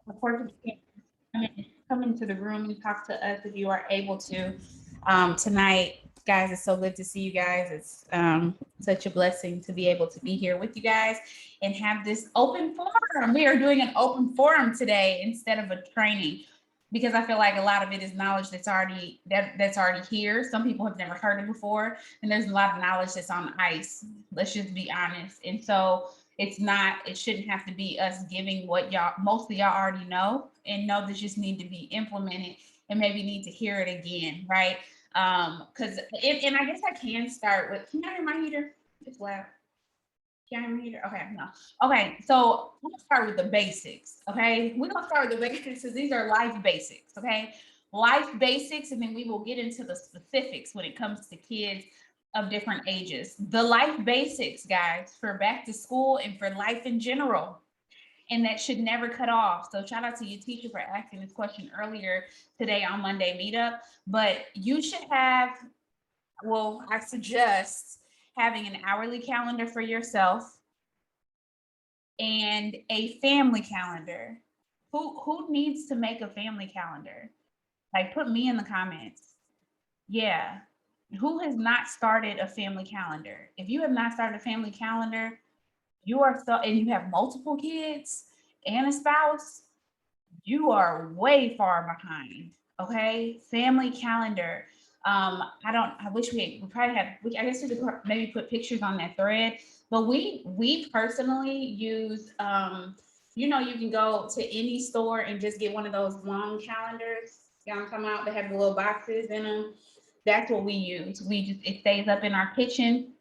Of course, you can come into the room and talk to us if you are able to. Tonight, guys, it's so good to see you guys. It's such a blessing to be able to be here with you guys and have this open forum. We are doing an open forum today instead of a training because I feel like a lot of it is knowledge that's already here. Some people have never heard it before, and there's a lot of knowledge that's on ice. Let's just be honest. And so it shouldn't have to be us giving what most of y'all already know and know that just need to be implemented and maybe need to hear it again, right? Because and I guess I can start with, can I hear my heater? It's loud. Can I hear my heater? Okay, no. Okay, so I'm gonna start with the basics. Okay, we're gonna start with the basics because these are life basics. Okay, life basics, and then we will get into the specifics when it comes to kids of different ages. The life basics, guys, for back to school and for life in general. And that should never cut off. So shout out to your teacher for asking this question earlier today on Monday Meetup. But you should have, well, I suggest having an hourly calendar for yourself and a family calendar. Who needs to make a family calendar? Like, put me in the comments. Yeah. Who has not started a family calendar? If you have not started a family calendar, you are so, and you have multiple kids and a spouse, you are way far behind. Okay, family calendar. I wish we probably have. I guess we could maybe put pictures on that thread. But we personally use. You can go to any store and just get one of those long calendars. You know what I'm talking about? They have the little boxes in them. That's what we use. It stays up in our kitchen,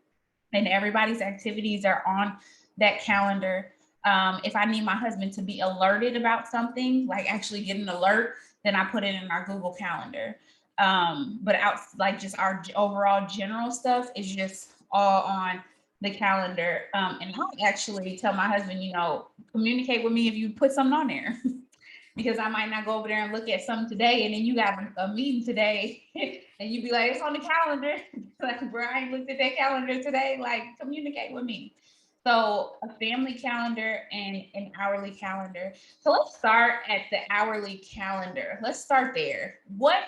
and everybody's activities are on that calendar. If I need my husband to be alerted about something, like actually get an alert, then I put it in our Google Calendar. But out like just our overall general stuff is just all on the calendar. And I actually tell my husband, communicate with me if you put something on there. Because I might not go over there and look at something today, and then you got a meeting today, and you be like, it's on the calendar. Like, bro, I ain't looked at that calendar today. Like, communicate with me. So a family calendar and an hourly calendar. So let's start at the hourly calendar. Let's start there. What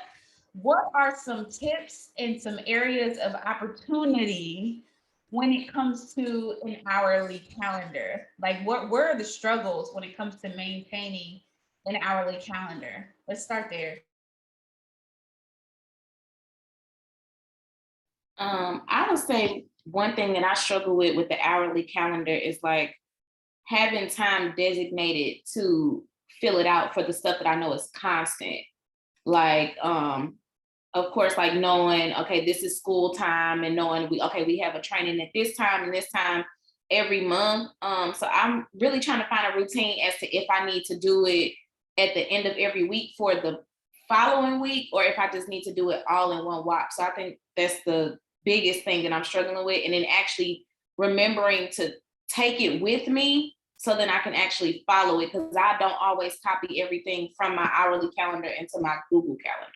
are some tips and some areas of opportunity when it comes to an hourly calendar? Like, where are the struggles when it comes to maintaining an hourly calendar? Let's start there. I would say one thing that I struggle with the hourly calendar is like having time designated to fill it out for the stuff that I know is constant. Like, of course, like knowing, okay, this is school time, and knowing we have a training at this time and this time every month. So I'm really trying to find a routine as to if I need to do it at the end of every week for the following week, or if I just need to do it all in one whop. So I think that's the biggest thing that I'm struggling with. And then actually remembering to take it with me so then I can actually follow it, because I don't always copy everything from my hourly calendar into my Google calendar.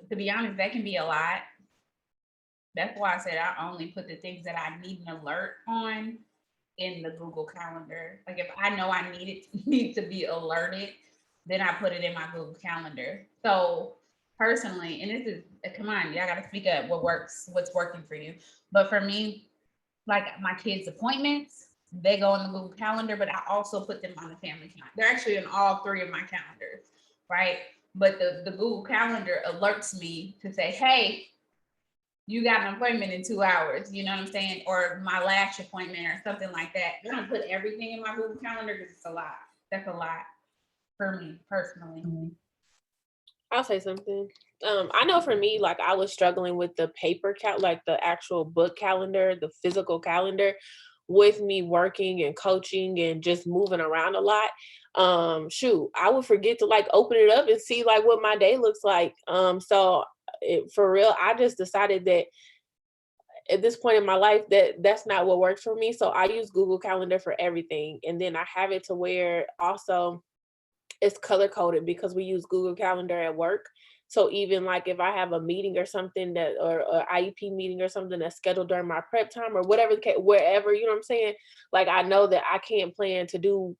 To be honest, that can be a lot. That's why I said I only put the things that I need an alert on in the Google Calendar. Like if I know I need to be alerted, then I put it in my Google Calendar. So personally, and this is come on, y'all gotta speak up what's working for you. But for me, like my kids' appointments, they go in the Google Calendar, but I also put them on the family calendar. They're actually in all three of my calendars, right? But the Google Calendar alerts me to say, hey, you got an appointment in 2 hours, you know what I'm saying? Or my lash appointment or something like that. I don't put everything in my Google Calendar because it's a lot. That's a lot for me personally. I'll say something. I know for me, like I was struggling with the paper like the actual book calendar, the physical calendar, with me working and coaching and just moving around a lot. I would forget to like open it up and see like what my day looks like. For real, I just decided that at this point in my life that's not what works for me. So I use Google Calendar for everything, and then I have it to where also it's color coded because we use Google Calendar at work. So even like if I have a meeting or something that, or IEP meeting or something that's scheduled during my prep time or whatever the case, wherever, you know what I'm saying? Like I know that I can't plan to do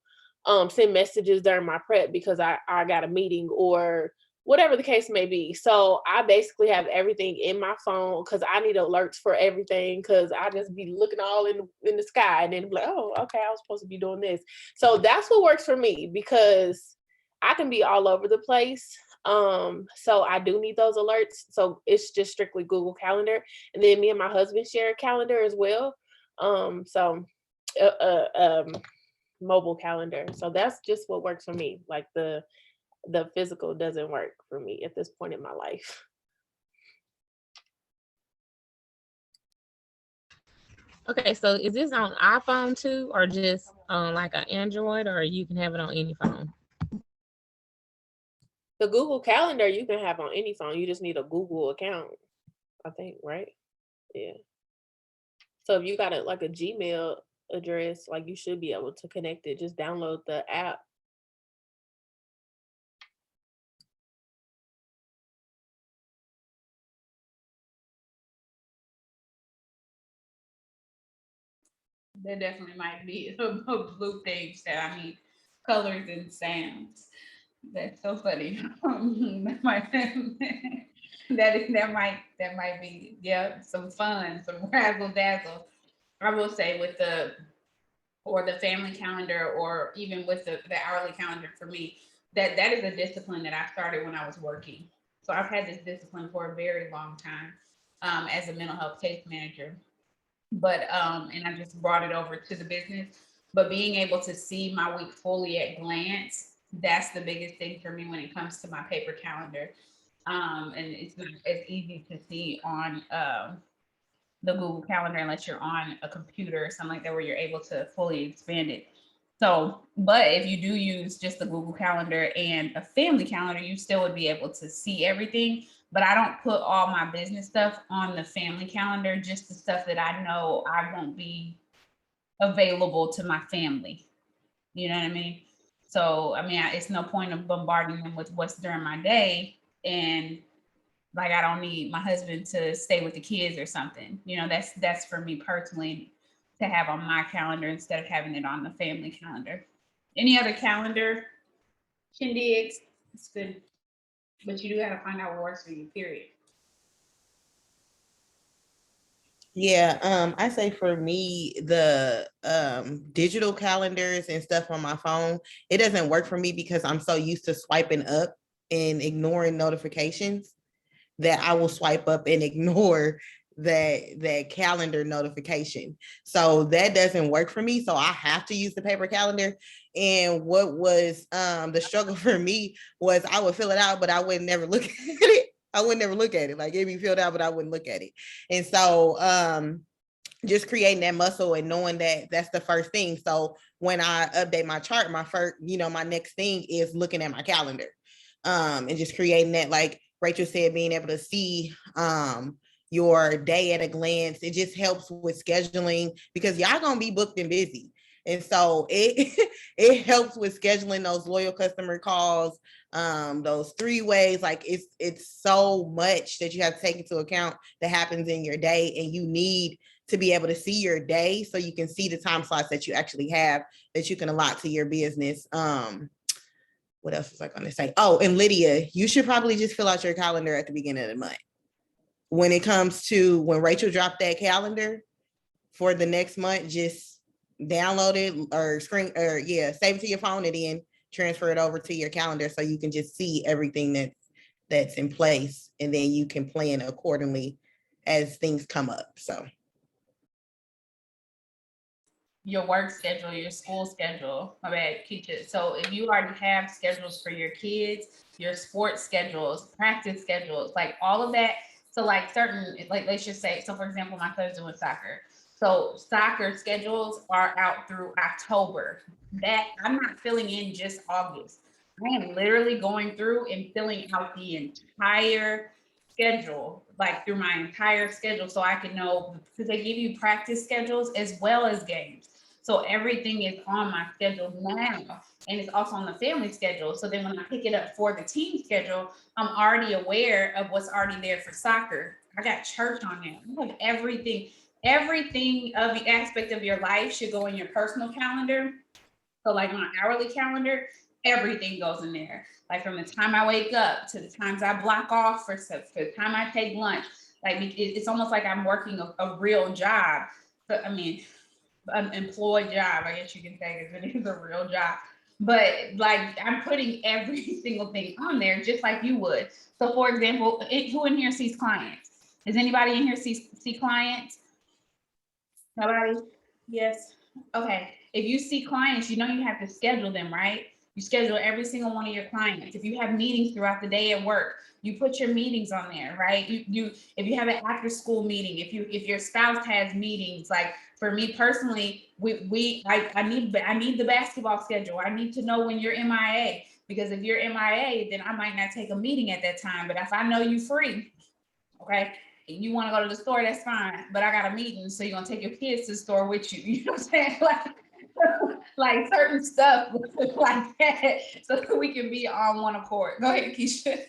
send messages during my prep because I got a meeting or whatever the case may be. So I basically have everything in my phone because I need alerts for everything because I just be looking all in the sky and then be like, oh, okay, I was supposed to be doing this. So that's what works for me because I can be all over the place. So I do need those alerts. So it's just strictly Google Calendar. And then me and my husband share a calendar as well. So mobile calendar. So that's just what works for me. Like the physical doesn't work for me at this point in my life. Okay, so is this on iPhone too, or just on like an Android, or you can have it on any phone? The Google Calendar you can have on any phone. You just need a Google account, I think, right? Yeah. So if you got like a Gmail address, like you should be able to connect it. Just download the app. There definitely might be a blue page that I need colors and sounds. That's so funny. That might that might be, yeah, some fun, some razzle dazzle. I will say with the family calendar or even with the hourly calendar for me, that is a discipline that I started when I was working. So I've had this discipline for a very long time as a mental health case manager. But and I just brought it over to the business. But being able to see my week fully at glance, that's the biggest thing for me when it comes to my paper calendar. And it's not as easy to see on the Google Calendar unless you're on a computer or something like that where you're able to fully expand it. So, but if you do use just the Google Calendar and a family calendar, you still would be able to see everything. But I don't put all my business stuff on the family calendar, just the stuff that I know I won't be available to my family. You know what I mean? So, I mean, it's no point of bombarding them with what's during my day. And like, I don't need my husband to stay with the kids or something. You know, that's for me personally to have on my calendar instead of having it on the family calendar. Any other calendar shindigs? It's good, but you do have to find out what works for you. Period. Yeah, I say for me, the digital calendars and stuff on my phone, it doesn't work for me because I'm so used to swiping up and ignoring notifications that I will swipe up and ignore that calendar notification. So that doesn't work for me. So I have to use the paper calendar. And what was the struggle for me was I would fill it out, but I would never look at it. I would never look at it. Like it'd be filled out, but I wouldn't look at it. And so just creating that muscle and knowing that that's the first thing. So when I update my chart, my first, my next thing is looking at my calendar. And just creating that, like Rachel said, being able to see your day at a glance. It just helps with scheduling because y'all gonna be booked and busy. And so it it helps with scheduling those loyal customer calls, those 3-ways. Like it's so much that you have to take into account that happens in your day, and you need to be able to see your day so you can see the time slots that you actually have that you can allot to your business. What else was I going to say? Oh, and Lydia, you should probably just fill out your calendar at the beginning of the month. When it comes to when Rachel dropped that calendar for the next month, just download it or save it to your phone and then transfer it over to your calendar so you can just see everything that's in place, and then you can plan accordingly as things come up. So Your work schedule, your school schedule. My bad, teach it. So if you already have schedules for your kids, your sports schedules, practice schedules, like all of that. So like certain, like let's just say, so for example, my son's doing soccer. So soccer schedules are out through October. That I'm not filling in just August. I am literally going through and filling out the entire schedule, like through my entire schedule, so I can know because they give you practice schedules as well as games. So everything is on my schedule now, and it's also on the family schedule. So then when I pick it up for the team schedule, I'm already aware of what's already there for soccer. I got church on there. I have everything of the aspect of your life should go in your personal calendar. So like on an hourly calendar, everything goes in there. Like from the time I wake up to the times I block off for the time I take lunch. Like it's almost like I'm working a real job. But I mean, an employed job, I guess you can say, because it is a real job. But like I'm putting every single thing on there, just like you would. So for example, who in here sees clients? Does anybody in here see clients? Nobody? Yes. Okay. If you see clients, you know you have to schedule them, right? You schedule every single one of your clients. If you have meetings throughout the day at work, you put your meetings on there, right? If you have an after school meeting, if your spouse has meetings, like for me personally, I need the basketball schedule. I need to know when you're MIA, because if you're MIA, then I might not take a meeting at that time. But if I know you free, okay, you want to go to the store, that's fine. But I got a meeting, so you're gonna take your kids to the store with you. You know what I'm saying? Like certain stuff like that, so we can be on one accord. Go ahead, Keisha.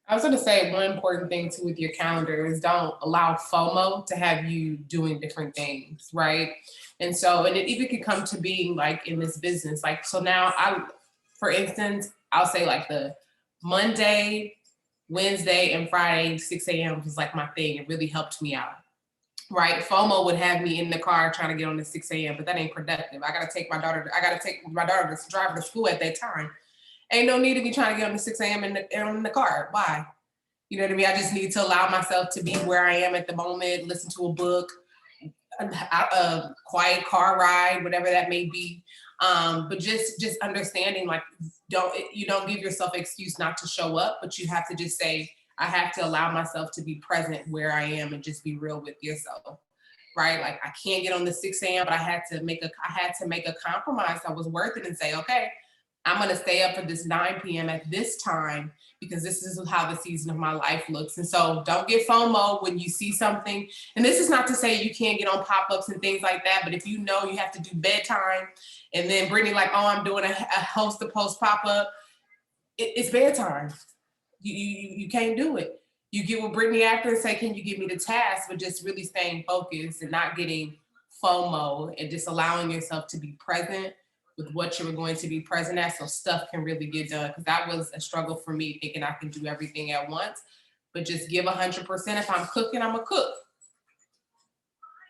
I was going to say one important thing too with your calendar is don't allow FOMO to have you doing different things, right? And it even could come to being like in this business. Like, so now for instance, I'll say like the Monday, Wednesday, and Friday, 6 a.m. was like my thing. It really helped me out, right? FOMO would have me in the car trying to get on the 6 a.m., but that ain't productive. I got to take my daughter to drive her to school at that time. Ain't no need to be trying to get on the 6 a.m. in the car. Why? You know what I mean? I just need to allow myself to be where I am at the moment, listen to a book, a quiet car ride, whatever that may be. But just understanding, like, you don't give yourself an excuse not to show up, but you have to just say, I have to allow myself to be present where I am and just be real with yourself, right? Like I can't get on the 6 a.m., but I had to make a compromise that was worth it and say, okay, I'm gonna stay up for this 9 p.m. at this time because this is how the season of my life looks. And so don't get FOMO when you see something. And this is not to say you can't get on pop-ups and things like that, but if you know you have to do bedtime and then Brittany like, oh, I'm doing a host to post pop-up, it's bedtime. You can't do it. You get with Brittany after and say, can you give me the task, but just really staying focused and not getting FOMO and just allowing yourself to be present with what you were going to be present at so stuff can really get done. Because that was a struggle for me, thinking I can do everything at once, but just give 100%. If I'm cooking, I'm a cook.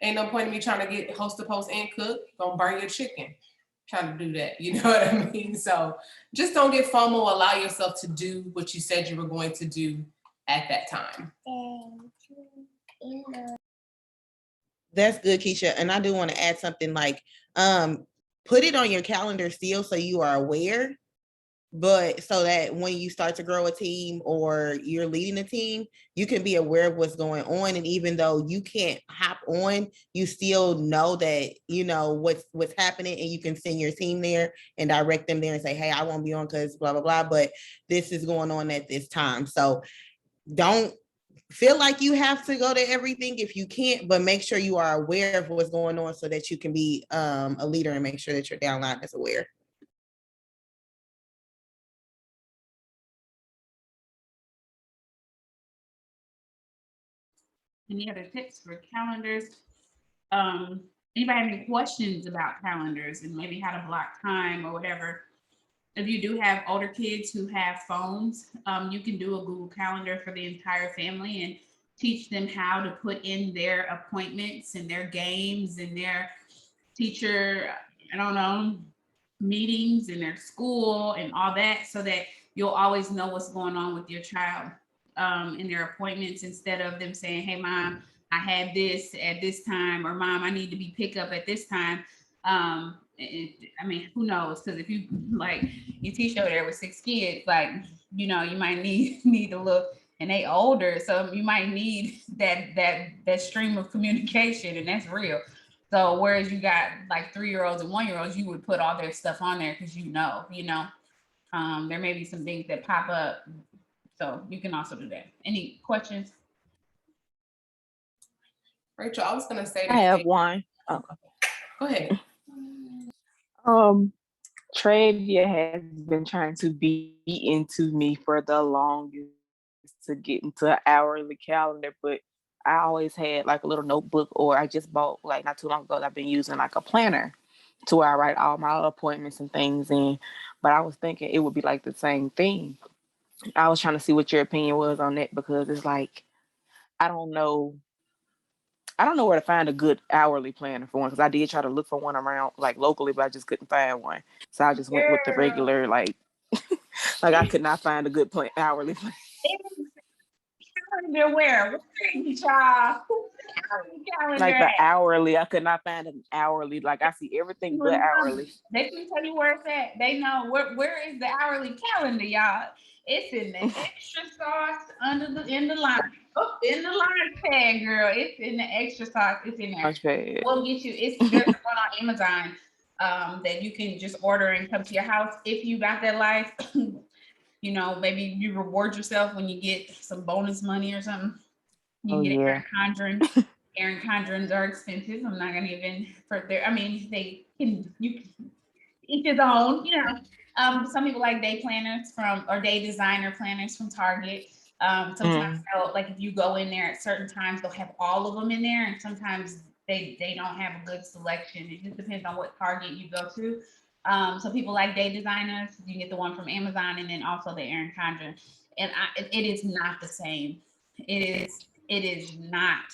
Ain't no point in me trying to get host to post and cook. Gonna burn your chicken trying to do that. You know what I mean? So just don't get FOMO. Allow yourself to do what you said you were going to do at that time. That's good, Keisha. And I do want to add something like, put it on your calendar still so you are aware, but so that when you start to grow a team or you're leading a team, you can be aware of what's going on. And even though you can't hop on, you still know that, you know, what's happening, and you can send your team there and direct them there and say, hey, I won't be on because blah, blah, blah, but this is going on at this time. So don't feel like you have to go to everything if you can't, but make sure you are aware of what's going on so that you can be a leader and make sure that your downline is aware. Any other tips for calendars? Anybody have any questions about calendars and maybe how to block time or whatever? If you do have older kids who have phones, you can do a Google Calendar for the entire family and teach them how to put in their appointments and their games and their teacher, I don't know, meetings in their school and all that, so that you'll always know what's going on with your child in their appointments, instead of them saying, hey, mom, I had this at this time, or mom, I need to be picked up at this time. I mean, who knows? Because if you like you teach over there with 6 kids, like, you know, you might need a look, and they older, so you might need that stream of communication, and that's real. So whereas you got like 3-year-olds and 1-year-olds, you would put all their stuff on there because you know, there may be some things that pop up. So you can also do that. Any questions? Rachel, I was gonna say. I have one. Oh. Go ahead. Travia has been trying to be into me for the longest to get into an hourly calendar, but I always had like a little notebook, or I just bought like not too long ago. I've been using like a planner to where I write all my appointments and things in. But I was thinking it would be like the same thing. I was trying to see what your opinion was on that, because it's like I don't know. I don't know where to find a good hourly planner for one, because I did try to look for one around like locally, but I just couldn't find one. So I just went with the Girl, regular like I could not find a good hourly plan. calendar where? Where is y'all? Calendar Like the at? hourly, I could not find an hourly. Like I see everything but hourly. They can tell you where it's at. They know where is the hourly calendar, y'all. It's in the extra sauce in the line. Oh, in the line tag, girl. It's in the extra sauce. It's in there. Much bad. We'll get you. There's one on Amazon that you can just order and come to your house if you got that life. You know, maybe you reward yourself when you get some bonus money or something. You Oh can get yeah. Erin Condren. Erin Condrens are expensive. I'm not gonna even for their. I mean, they can each his own. You know, some people like day planners or day designer planners from Target. Sometimes they'll like if you go in there at certain times, they'll have all of them in there, and sometimes they don't have a good selection. It just depends on what Target you go to. So people like day designers. You get the one from Amazon, and then also the Erin Condren. And it is not the same. It is not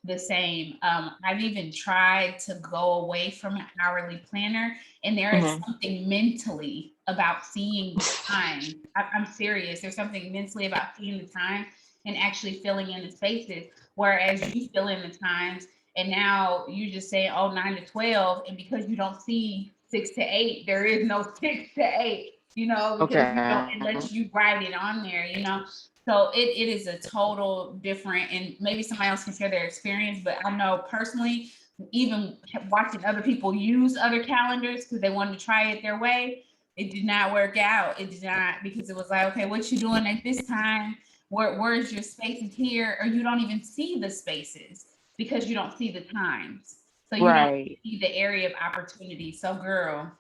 the same. I've even tried to go away from an hourly planner, and there is something mentally about seeing the time. I'm serious. There's something mentally about seeing the time and actually filling in the spaces. Whereas you fill in the times, and now you just say, oh, 9 to 12, and because you don't see 6 to 8, there is no 6 to 8. You know, because you don't unless you write it on there. You know, so it is a total different, and maybe somebody else can share their experience, but I know personally, even watching other people use other calendars because they wanted to try it their way, it did not work out. It did not, because it was like, okay, what you doing at this time? Where's your spaces here? Or you don't even see the spaces because you don't see the times. So you don't see the area of opportunity. So girl,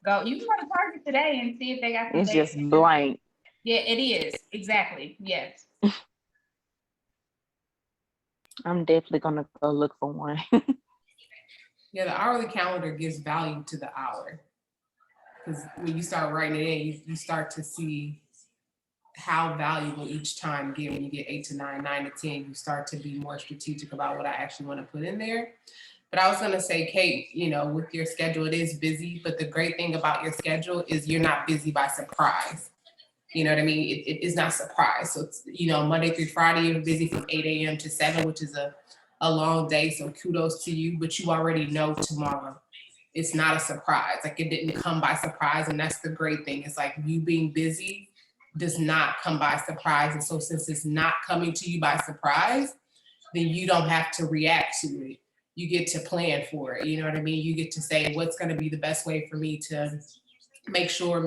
go. You can go to Target today and see if they got. It's just blank. Yeah, it is. Exactly. Yes. I'm definitely gonna go look for one. Yeah, the hourly calendar gives value to the hour. Because when you start writing it in, you start to see how valuable each time get. When you get 8 to 9, 9 to 10, you start to be more strategic about what I actually want to put in there. But I was going to say, Kate, you know, with your schedule, it is busy. But the great thing about your schedule is you're not busy by surprise. You know what I mean? It is not surprise. So, it's, you know, Monday through Friday, you're busy from 8 a.m. to 7, which is a long day. So kudos to you. But you already know tomorrow. It's not a surprise. Like it didn't come by surprise. And that's the great thing. It's like you being busy does not come by surprise. And so since it's not coming to you by surprise, then you don't have to react to it. You get to plan for it. You know what I mean? You get to say, what's going to be the best way for me to make sure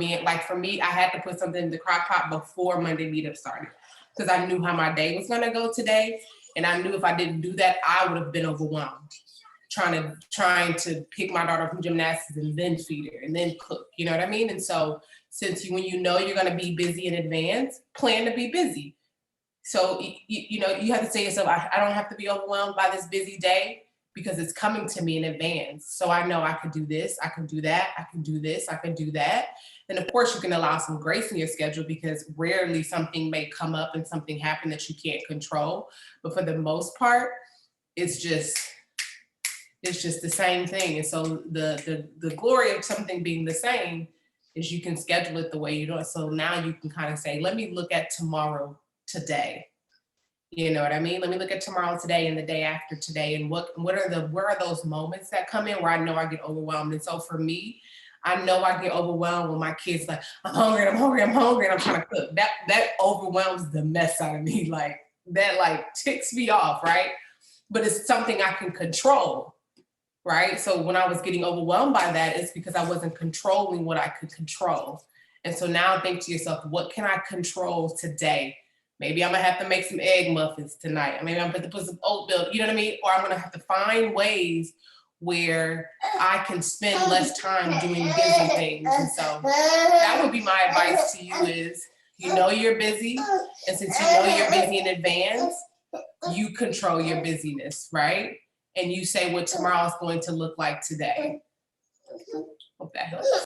for me, I had to put something in the crock pot before Monday meetup started because I knew how my day was going to go today. And I knew if I didn't do that, I would have been overwhelmed trying to pick my daughter from gymnastics and then feed her and then cook, you know what I mean? And so when you know you're going to be busy in advance, plan to be busy. So, you know, you have to say to yourself, I don't have to be overwhelmed by this busy day because it's coming to me in advance. So I know I can do this, I can do that, I can do this, I can do that. Then of course you can allow some grace in your schedule because rarely something may come up and something happen that you can't control. But for the most part, it's just the same thing. And so the glory of something being the same is you can schedule it the way you do it. So now you can kind of say, let me look at tomorrow today. You know what I mean? Let me look at tomorrow today and the day after today. And what are those moments that come in where I know I get overwhelmed? And so for me, I know I get overwhelmed when my kids like, I'm hungry, and I'm trying to cook. That overwhelms the mess out of me. Like that like ticks me off, right? But it's something I can control. Right. So when I was getting overwhelmed by that, it's because I wasn't controlling what I could control. And so now think to yourself, what can I control today? Maybe I'm going to have to make some egg muffins tonight. Maybe I'm going to put some oatmeal, you know what I mean? Or I'm going to have to find ways where I can spend less time doing busy things. And so that would be my advice to you is, you know you're busy, and since you know you're busy in advance, you control your busyness, right? And you say what tomorrow is going to look like today. Hope that helps.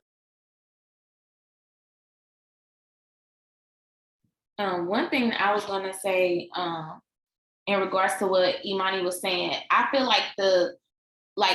One thing I was gonna say, in regards to what Imani was saying, I feel like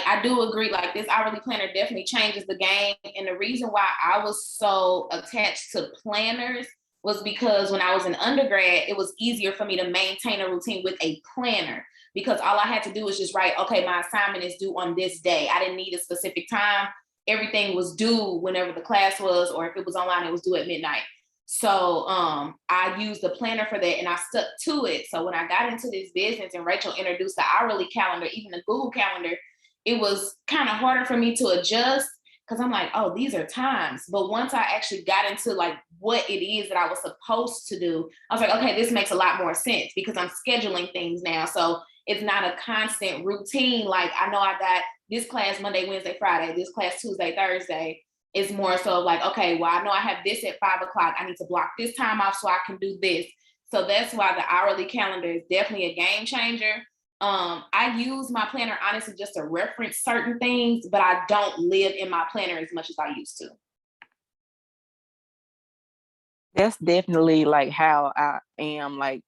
I do agree, like this hourly planner definitely changes the game. And the reason why I was so attached to planners was because when I was in undergrad, it was easier for me to maintain a routine with a planner because all I had to do was just write, okay, my assignment is due on this day. I didn't need a specific time. Everything was due whenever the class was, or if it was online, it was due at midnight. So I used the planner for that and I stuck to it. So when I got into this business and Rachel introduced the hourly calendar, even the Google calendar, it was kind of harder for me to adjust because I'm like, oh, these are times. But once I actually got into like what it is that I was supposed to do, I was like, okay, this makes a lot more sense because I'm scheduling things now. So it's not a constant routine. Like I know I got this class Monday, Wednesday, Friday, this class Tuesday, Thursday. It's more so like, okay, well, I know I have this at 5 o'clock. I need to block this time off so I can do this. So that's why the hourly calendar is definitely a game changer. I use my planner honestly just to reference certain things, but I don't live in my planner as much as I used to. That's definitely like how I am like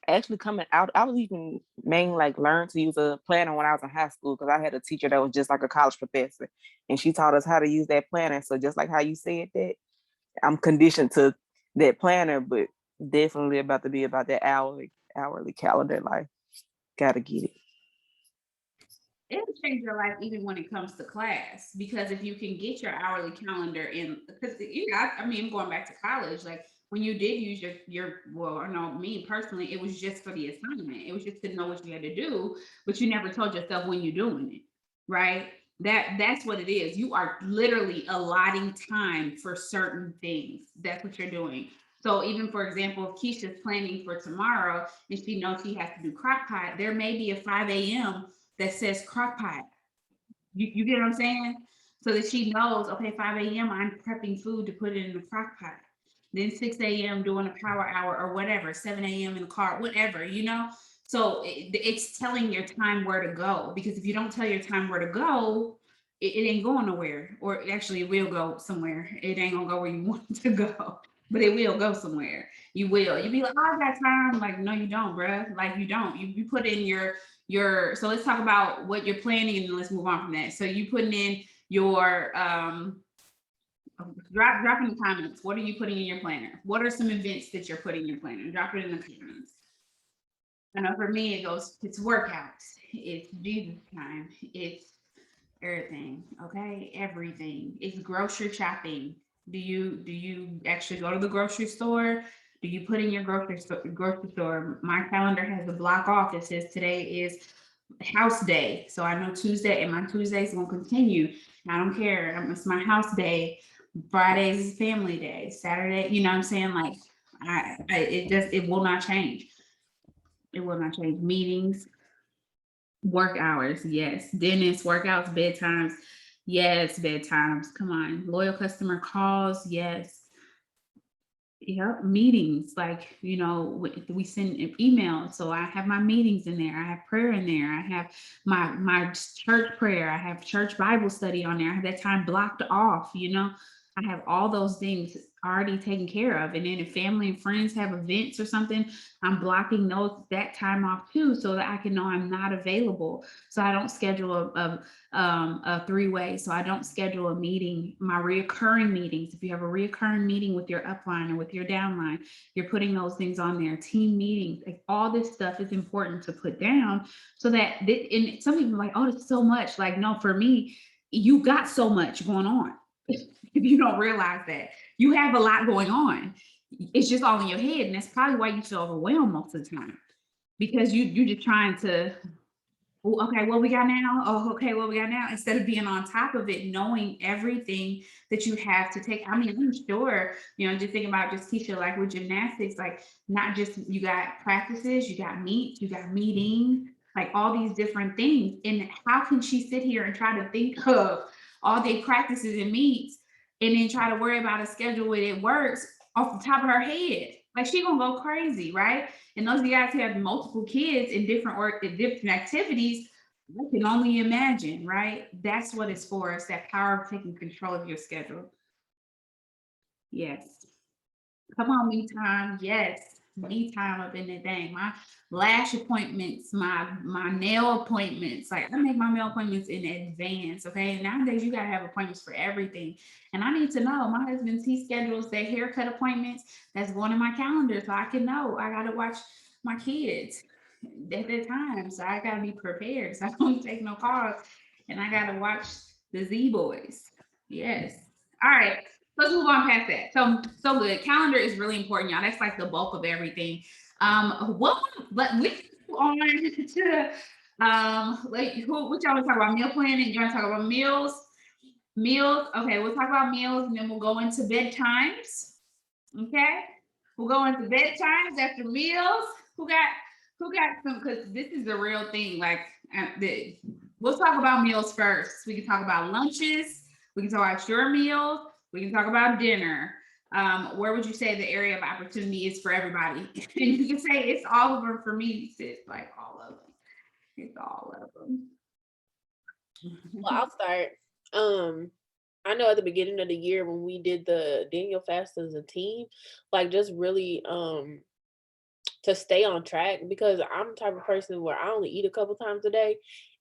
actually coming out. I was even mainly like learn to use a planner when I was in high school because I had a teacher that was just like a college professor and she taught us how to use that planner. So just like how you said that, I'm conditioned to that planner, but definitely about to be about that hourly calendar. Like, gotta get it. It'll change your life even when it comes to class, because if you can get your hourly calendar in, because I mean, going back to college, like when you did use well, I know me personally, it was just for the assignment. It was just to know what you had to do, but you never told yourself when you're doing it, right? That's what it is. You are literally allotting time for certain things. That's what you're doing. So even for example, if Keisha's planning for tomorrow and she knows she has to do crock pot, there may be a 5 a.m. that says crock pot. You get what I'm saying? So that she knows, okay, 5 a.m. I'm prepping food to put it in the crock pot. Then 6 a.m. doing a power hour or whatever, 7 a.m. in the car, whatever, you know? So it's telling your time where to go, because if you don't tell your time where to go, it ain't going nowhere. Or actually it will go somewhere. It ain't gonna go where you want it to go, but it will go somewhere. You will. You'll be like, oh, I got time. Like, no, you don't, bruh. Like you don't. You put in so let's talk about what you're planning and then let's move on from that. So you putting in your drop in the comments. What are you putting in your planner? What are some events that you're putting in your planner? Drop it in the comments. I know for me it's workouts, it's Jesus time, it's everything, okay? Everything. It's grocery shopping. Do you actually go to the grocery store? Do you put in your grocery store? My calendar has a block off that says today is house day. So I know Tuesday, and my Tuesdays gonna continue. I don't care. It's my house day. Fridays is family day. Saturday, you know what I'm saying? Like it will not change. It will not change. Meetings, work hours, yes. Dentists, workouts, bedtimes, yes. Bedtimes. Come on. Loyal customer calls, yes. Yep, meetings, like, you know, we send an email. So I have my meetings in there. I have prayer in there. I have my church prayer. I have church Bible study on there. I have that time blocked off, you know. I have all those things already taken care of. And then if family and friends have events or something, I'm blocking that time off too, so that I can know I'm not available. So I don't schedule a three-way. So I don't schedule a meeting, my reoccurring meetings. If you have a reoccurring meeting with your upline or with your downline, you're putting those things on there. Team meetings, like all this stuff is important to put down, so that and some people are like, oh, it's so much. Like, no, for me, you got so much going on. If you don't realize that you have a lot going on, it's just all in your head, and that's probably why you feel overwhelmed most of the time, because you're just trying to, okay, what we got now? Oh, okay, what we got now? Instead of being on top of it, knowing everything that you have to take. I mean, I'm sure, you know, just think about just Keisha, like with gymnastics, like not just you got practices, you got meets, you got meetings. like all these different things. And how can she sit here and try to think of all day practices and meets and then try to worry about a schedule where it works off the top of her head? Like she gonna go crazy, right? And those of you guys who have multiple kids in different different activities, I can only imagine, right? That's what it's for. It's that power of taking control of your schedule. Yes. Come on, me time. Yes. Me time up in the thing. My lash appointments, my nail appointments. Like I make my nail appointments in advance. Okay. Nowadays you gotta have appointments for everything. And I need to know. My husband, he schedules their haircut appointments. That's going in my calendar. So I can know I gotta watch my kids at that time. So I gotta be prepared. So I don't take no calls. And I gotta watch the Z Boys. Yes. All right. Let's move on past that. So good. Calendar is really important, y'all. That's like the bulk of everything. But we move on to like what y'all want to talk about? Meal planning? You want to talk about meals? Meals. Okay, we'll talk about meals and then we'll go into bedtimes. Okay, we'll go into bedtimes after meals. Who got some? Because this is the real thing. Like we'll talk about meals first. We can talk about lunches. We can talk about your meals. We can talk about dinner. Where would you say the area of opportunity is for everybody? And you can say it's all of them for me, sis, like all of them. It's all of them. Well, I'll start. I know at the beginning of the year when we did the Daniel fast as a team, like just really to stay on track, because I'm the type of person where I only eat a couple times a day.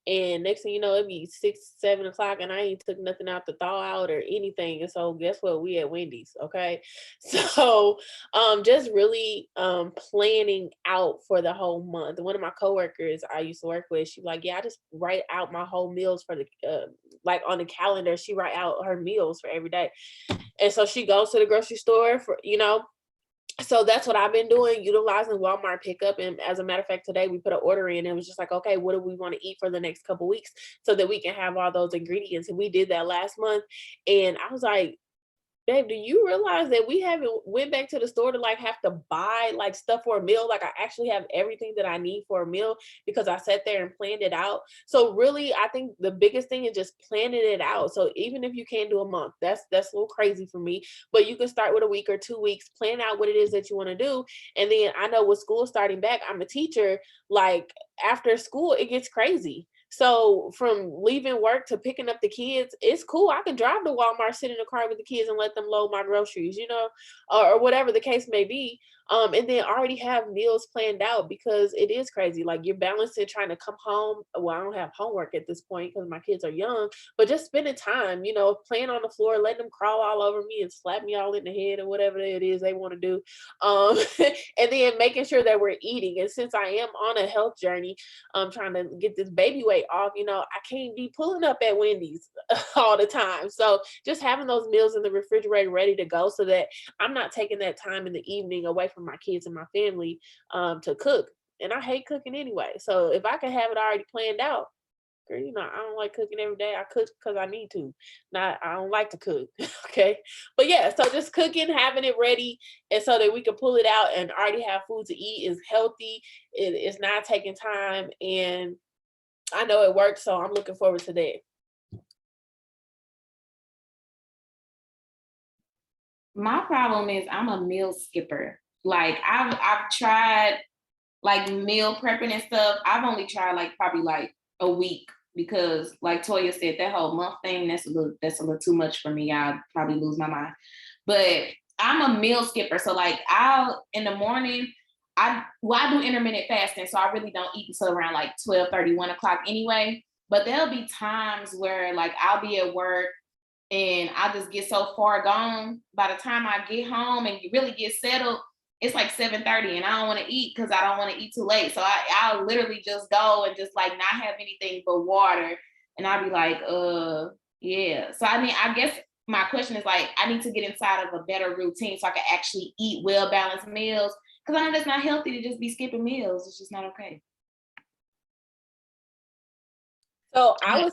And next thing you know, it'd be 6, 7 o'clock and I ain't took nothing out to thaw out or anything. And so guess what? We at Wendy's. Okay. So just really planning out for the whole month. One of my coworkers I used to work with, she's like, yeah, I just write out my whole meals for the like on the calendar. She write out her meals for every day. And so she goes to the grocery store for, so that's what I've been doing, utilizing Walmart pickup. And as a matter of fact, today we put an order in and it was just like, okay, what do we want to eat for the next couple of weeks so that we can have all those ingredients? And we did that last month. And I was like, babe, do you realize that we haven't went back to the store to like have to buy like stuff for a meal? Like I actually have everything that I need for a meal because I sat there and planned it out. So really, I think the biggest thing is just planning it out. So even if you can't do a month, that's a little crazy for me, but you can start with a week or 2 weeks, plan out what it is that you want to do. And then I know with school starting back, I'm a teacher, like after school, it gets crazy. So from leaving work to picking up the kids, it's cool. I can drive to Walmart, sit in the car with the kids and let them load my groceries, or whatever the case may be. And then already have meals planned out because it is crazy. Like you're balancing trying to come home. Well, I don't have homework at this point because my kids are young, but just spending time, playing on the floor, letting them crawl all over me and slap me all in the head or whatever it is they want to do. And then making sure that we're eating. And since I am on a health journey, trying to get this baby weight off, I can't be pulling up at Wendy's all the time. So just having those meals in the refrigerator ready to go so that I'm not taking that time in the evening away from my kids and my family to cook. And I hate cooking anyway. So if I can have it already planned out, girl, I don't like cooking every day. I cook because I need to. I don't like to cook. Okay. But yeah, so just cooking, having it ready, and so that we can pull it out and already have food to eat is healthy. It's not taking time. And I know it works. So I'm looking forward to that. My problem is I'm a meal skipper. Like I've tried like meal prepping and stuff. I've only tried like probably like a week because like Toya said, that whole month thing, that's a little too much for me. I'll probably lose my mind. But I'm a meal skipper. So like I'll in the morning, I do intermittent fasting. So I really don't eat until around like 12:30, 1 o'clock anyway. But there'll be times where like I'll be at work and I just get so far gone. By the time I get home and you really get settled, it's like 7:30 and I don't want to eat because I don't want to eat too late. So I'll literally just go and just like not have anything but water. And I'll be like, yeah. So I mean, I guess my question is like, I need to get inside of a better routine so I can actually eat well-balanced meals. Because I know that's not healthy to just be skipping meals. It's just not okay. So I would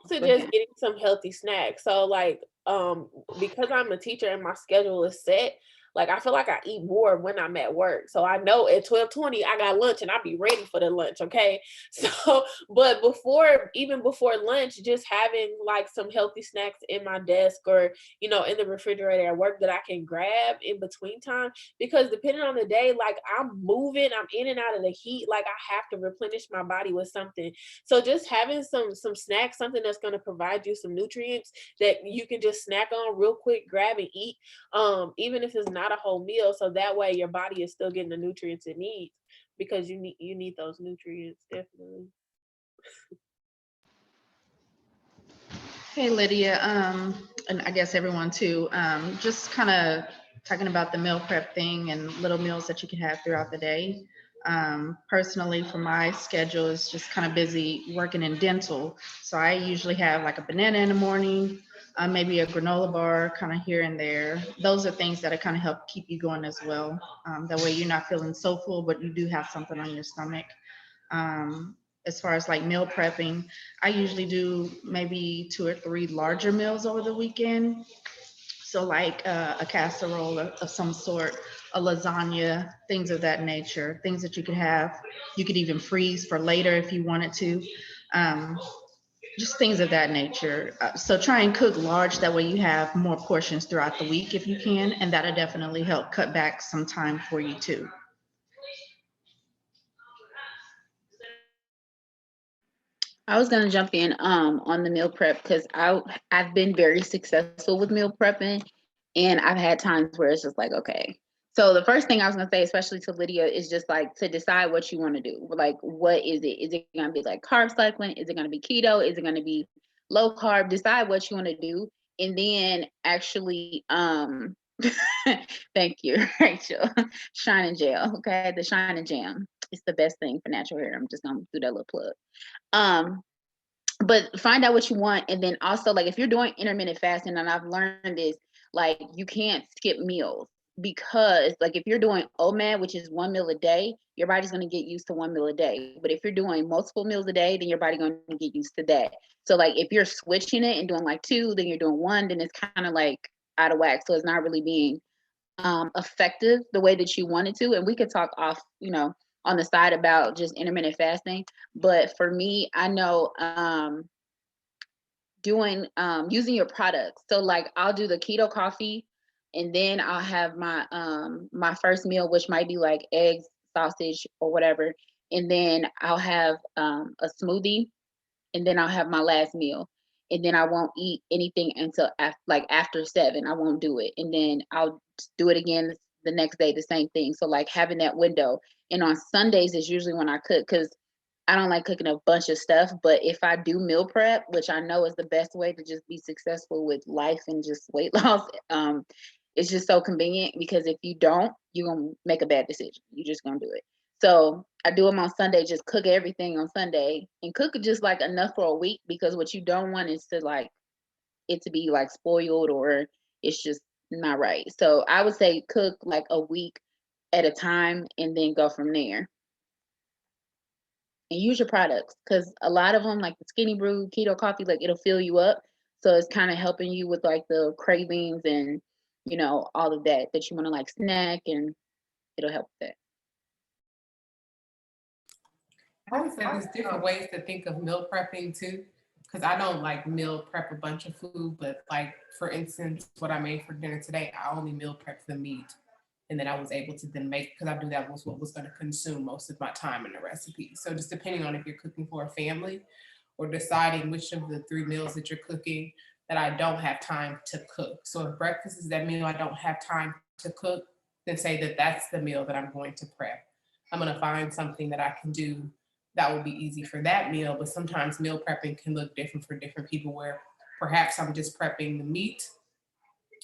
suggest getting some healthy snacks. So like, because I'm a teacher and my schedule is set, Like I feel like I eat more when I'm at work. So I know at 12:20 I got lunch and I'll be ready for the lunch. Okay. So, but even before lunch, just having like some healthy snacks in my desk or, you know, in the refrigerator at work that I can grab in between time, because depending on the day, like I'm moving, I'm in and out of the heat, like I have to replenish my body with something. So just having some snacks, something that's going to provide you some nutrients that you can just snack on real quick, grab and eat, even if it's not a whole meal, so that way your body is still getting the nutrients it needs, because you need those nutrients definitely. Hey Lydia, and I guess everyone too, just kind of talking about the meal prep thing and little meals that you can have throughout the day. Personally, for my schedule is just kind of busy working in dental. So I usually have like a banana in the morning, maybe a granola bar kind of here and there. Those are things that kind of help keep you going as well. That way you're not feeling so full, but you do have something on your stomach. As far as like meal prepping, I usually do maybe 2 or 3 larger meals over the weekend. So like a casserole of some sort, a lasagna, things of that nature, things that you could have. You could even freeze for later if you wanted to. Um, just things of that nature. So try and cook large. That way you have more portions throughout the week if you can, and that'll definitely help cut back some time for you too. I was gonna jump in on the meal prep because I've been very successful with meal prepping, and I've had times where it's just like, okay. So the first thing I was gonna say, especially to Lydia, is just like to decide what you want to do. Like, what is it? Is it gonna be like carb cycling? Is it gonna be keto? Is it gonna be low carb? Decide what you want to do, and then actually, thank you, Rachel. Shine and gel, okay, the Shine and Jam. It's the best thing for natural hair. I'm just gonna do that little plug. Um, but find out what you want, and then also, like, if you're doing intermittent fasting, and I've learned this, like, you can't skip meals, because like if you're doing OMAD, which is 1 meal a day, your body's going to get used to 1 meal a day. But if you're doing multiple meals a day, then your body going to get used to that. So like if you're switching it and doing like 2, then you're doing 1, then it's kind of like out of whack. So it's not really being effective the way that you wanted to. And we could talk off, on the side about just intermittent fasting. But for me, I know doing using your products. So like I'll do the keto coffee, and then I'll have my first meal, which might be like eggs, sausage, or whatever. And then I'll have a smoothie, and then I'll have my last meal. And then I won't eat anything until after 7. I won't do it. And then I'll do it again the next day, the same thing. So like having that window. And on Sundays is usually when I cook, because I don't like cooking a bunch of stuff. But if I do meal prep, which I know is the best way to just be successful with life and just weight loss, it's just so convenient, because if you don't, you're going to make a bad decision. You're just going to do it. So I do them on Sunday, just cook everything on Sunday, and cook just like enough for a week, because what you don't want is to like it to be like spoiled, or it's just not right. So I would say cook like a week at a time, and then go from there. And use your products, because a lot of them, like the Skinny Brew, keto coffee, like it'll fill you up. So it's kind of helping you with like the cravings and all of that you want to like snack, and it'll help with that. I would say there's different ways to think of meal prepping too, because I don't like meal prep a bunch of food, but like for instance, what I made for dinner today, I only meal prepped the meat, and then I was able to then make, because I knew that was what was going to consume most of my time in the recipe. So just depending on if you're cooking for a family, or deciding which of the 3 meals that you're cooking that I don't have time to cook. So if breakfast is that meal I don't have time to cook, then say that that's the meal that I'm going to prep. I'm going to find something that I can do that will be easy for that meal. But sometimes meal prepping can look different for different people, where perhaps I'm just prepping the meat,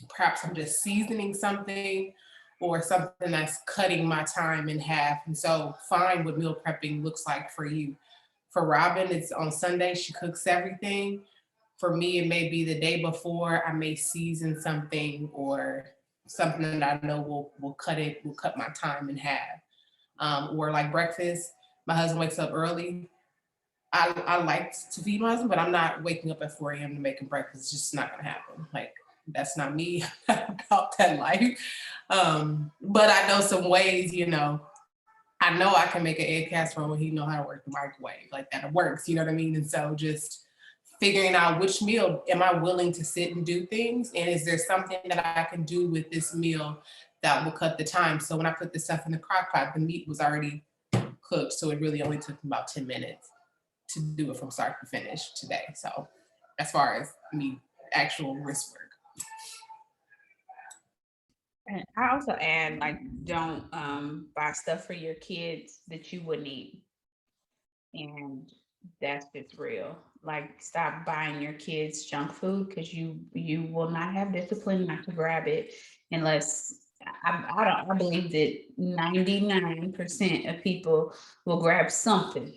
perhaps I'm just seasoning something, or something that's cutting my time in half. And so find what meal prepping looks like for you. For Robin, it's on Sunday, she cooks everything. For me, it may be the day before, I may season something, or something that I know will cut my time in half. Or like breakfast, my husband wakes up early. I like to feed my husband, but I'm not waking up at 4 a.m. to make him breakfast. It's just not gonna happen. Like That's not me about that life. But I know some ways, you know, I know I can make an egg casserole when he know how to work the microwave. Like that it works, you know what I mean? And so just figuring out which meal am I willing to sit and do things, and is there something that I can do with this meal that will cut the time. So when I put the stuff in the crock pot, the meat was already cooked, so it really only took about 10 minutes to do it from start to finish today. So as far as me actual wrist work. And I also add, like, don't buy stuff for your kids that you wouldn't eat. And that's just real. Like, stop buying your kids junk food because you will not have discipline not to grab it unless I believe that 99% of people will grab something.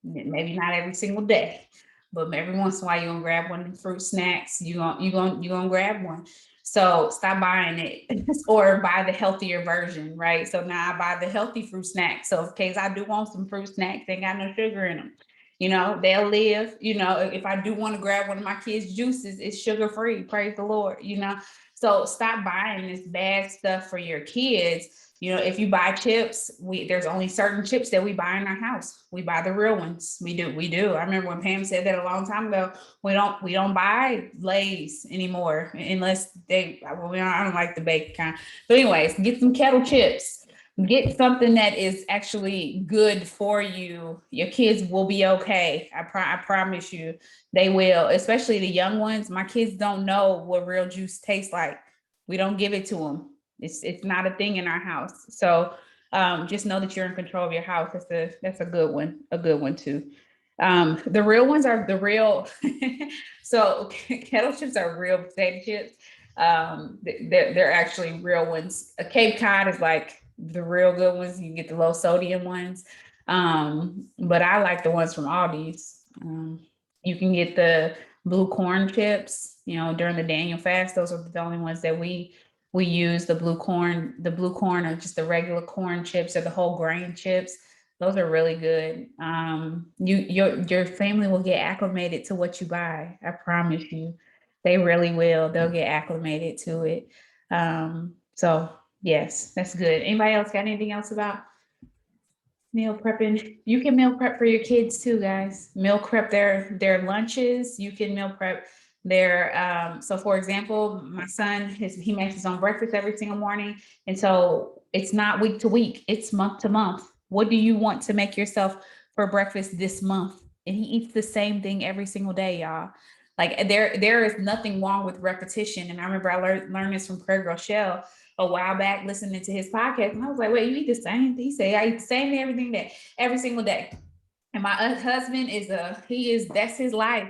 Maybe not every single day, but every once in a while you're gonna grab one of the fruit snacks. You're gonna grab one. So stop buying it or buy the healthier version, right? So now I buy the healthy fruit snacks. So in case I do want some fruit snacks, they ain't got no sugar in them. You know, they'll live. You know, if I do want to grab one of my kids' juices, it's sugar free. Praise the Lord. You know, so stop buying this bad stuff for your kids. You know, if you buy chips, there's only certain chips that we buy in our house. We buy the real ones. We do. I remember when Pam said that a long time ago. We don't buy Lay's anymore unless I don't like the baked kind. But anyways, get some kettle chips. Get something that is actually good for you. Your kids will be okay. I promise you, they will. Especially the young ones. My kids don't know what real juice tastes like. We don't give it to them. It's not a thing in our house. So just know that you're in control of your house. That's a good one. A good one too. The real ones are the real. So kettle chips are real potato chips. They're actually real ones. A Cape Cod is like the real good ones. You get the low sodium ones. But I like the ones from Aldi's. You can get the blue corn chips, you know, during the Daniel fast. Those are the only ones that we use. The blue corn or just the regular corn chips or the whole grain chips. Those are really good. Your family will get acclimated to what you buy. I promise you, they really will. They'll get acclimated to it. So yes, that's good. Anybody else got anything else about meal prepping? You can meal prep for your kids too, guys. Meal prep their lunches. You can meal prep their so for example, my son he makes his own breakfast every single morning. And so it's not week to week, it's month to month. What do you want to make yourself for breakfast this month? And he eats the same thing every single day, y'all. Like there is nothing wrong with repetition. And I remember I learned this from Craig Rochelle a while back, listening to his podcast. And I was like, wait, you eat the same thing? He said, I eat the same thing every single day. And my husband that's his life.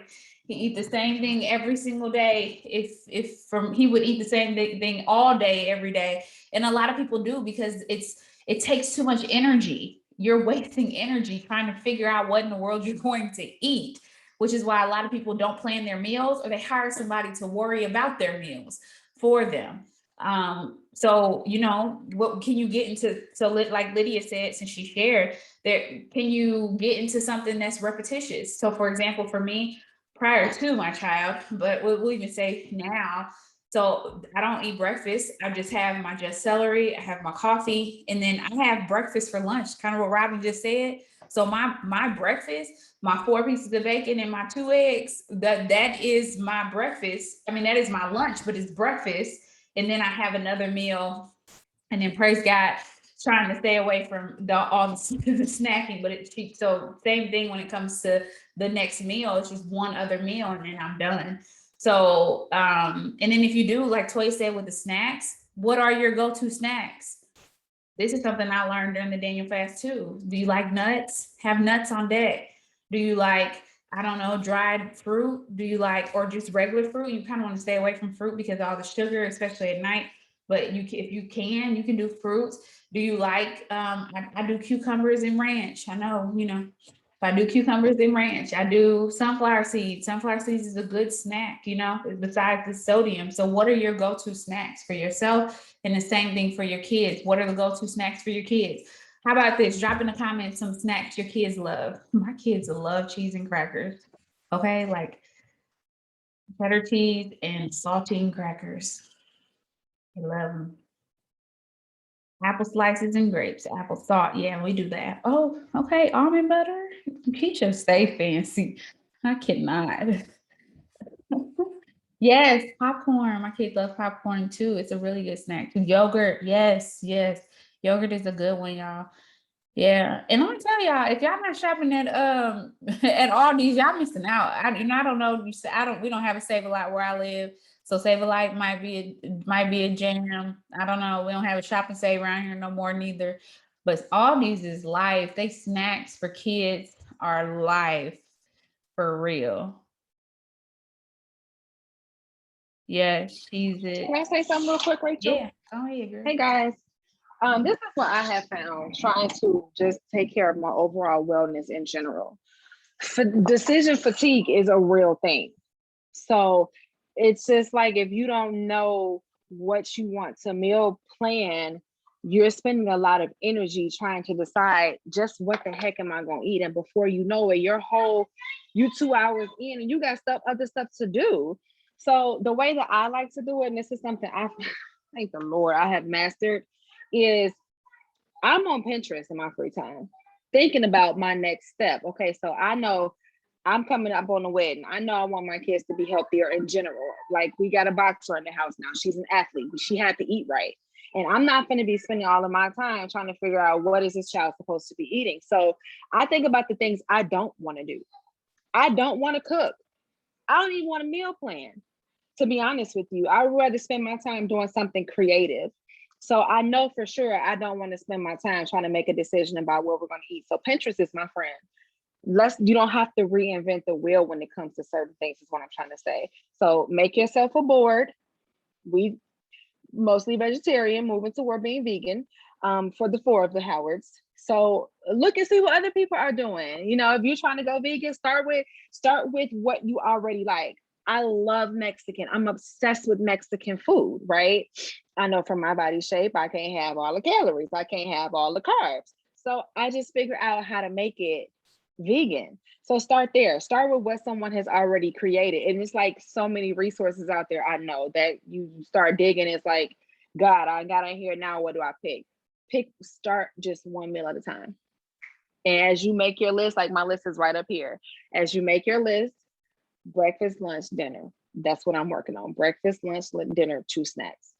He eat the same thing every single day. He would eat the same thing all day, every day. And a lot of people do because it takes too much energy. You're wasting energy trying to figure out what in the world you're going to eat, which is why a lot of people don't plan their meals, or they hire somebody to worry about their meals for them. So, you know, what can you get into? So like Lydia said, since she shared there, can you get into something that's repetitious? So for example, for me, prior to my child, but we'll even say now, so I don't eat breakfast. I just have my just celery, I have my coffee, and then I have breakfast for lunch, kind of what Robin just said. So my breakfast, my 4 pieces of bacon and my 2 eggs, that is my breakfast. I mean, that is my lunch, but it's breakfast. And then I have another meal, and then praise God, trying to stay away from all the snacking, but it's cheap. So same thing when it comes to the next meal, it's just one other meal and then I'm done. So, and then if you do, like Toy said with the snacks, what are your go-to snacks? This is something I learned during the Daniel fast too. Do you like nuts? Have nuts on deck. Do you like, I don't know, dried fruit? Do you like, or just regular fruit? You kind of want to stay away from fruit because of all the sugar, especially at night. But if you can do fruits. Do you like, I do cucumbers and ranch. I know, you know, if I do cucumbers and ranch, I do sunflower seeds. Sunflower seeds is a good snack, you know, besides the sodium. So what are your go-to snacks for yourself? And the same thing for your kids. What are the go-to snacks for your kids? How about this? Drop in the comments some snacks your kids love. My kids love cheese and crackers. Okay, like cheddar cheese and saltine crackers. I love them. Apple slices and grapes, apple salt. Yeah, we do that. Oh, okay. Almond butter. Keisha, stay fancy. I cannot. Yes, popcorn. My kids love popcorn too. It's a really good snack too. Yogurt. Yes, yes. Yogurt is a good one, y'all. Yeah, and let me tell y'all, if y'all not shopping at at Aldi's, y'all missing out. I don't know. We don't have a Save a Lot where I live, so Save a Lot might be a jam. I don't know. We don't have a Shop and Save around here no more neither. But Aldi's is life. They snacks for kids are life for real. Yeah, she's it. Can I say something real quick, Rachel? Yeah, go ahead, girl. Hey guys. This is what I have found trying to just take care of my overall wellness in general. Decision fatigue is a real thing. So it's just like if you don't know what you want to meal plan, you're spending a lot of energy trying to decide just what the heck am I gonna eat. And before you know it, you 2 hours in and you got other stuff to do. So the way that I like to do it, and this is something I thank the Lord I have mastered, is I'm on Pinterest in my free time, thinking about my next step. Okay, so I know I'm coming up on a wedding. I know I want my kids to be healthier in general. Like we got a boxer in the house now. She's an athlete. She had to eat right. And I'm not going to be spending all of my time trying to figure out what is this child supposed to be eating. So I think about the things I don't want to do. I don't want to cook. I don't even want a meal plan. To be honest with you, I'd rather spend my time doing something creative. So I know for sure I don't want to spend my time trying to make a decision about what we're going to eat. So Pinterest is my friend. You don't have to reinvent the wheel when it comes to certain things, is what I'm trying to say. So make yourself a board. We mostly vegetarian, moving toward being vegan, for the 4 of the Howards. So look and see what other people are doing. You know, if you're trying to go vegan, start with what you already like. I love Mexican. I'm obsessed with Mexican food, right? I know from my body shape, I can't have all the calories. I can't have all the carbs. So I just figure out how to make it vegan. So start there. Start with what someone has already created. And it's like so many resources out there. I know that you start digging, it's like, God, I got in here now. What do I pick? Start just one meal at a time. And as you make your list, like my list is right up here. As you make your list, breakfast, lunch, dinner. That's what I'm working on. Breakfast, lunch, dinner, 2 snacks.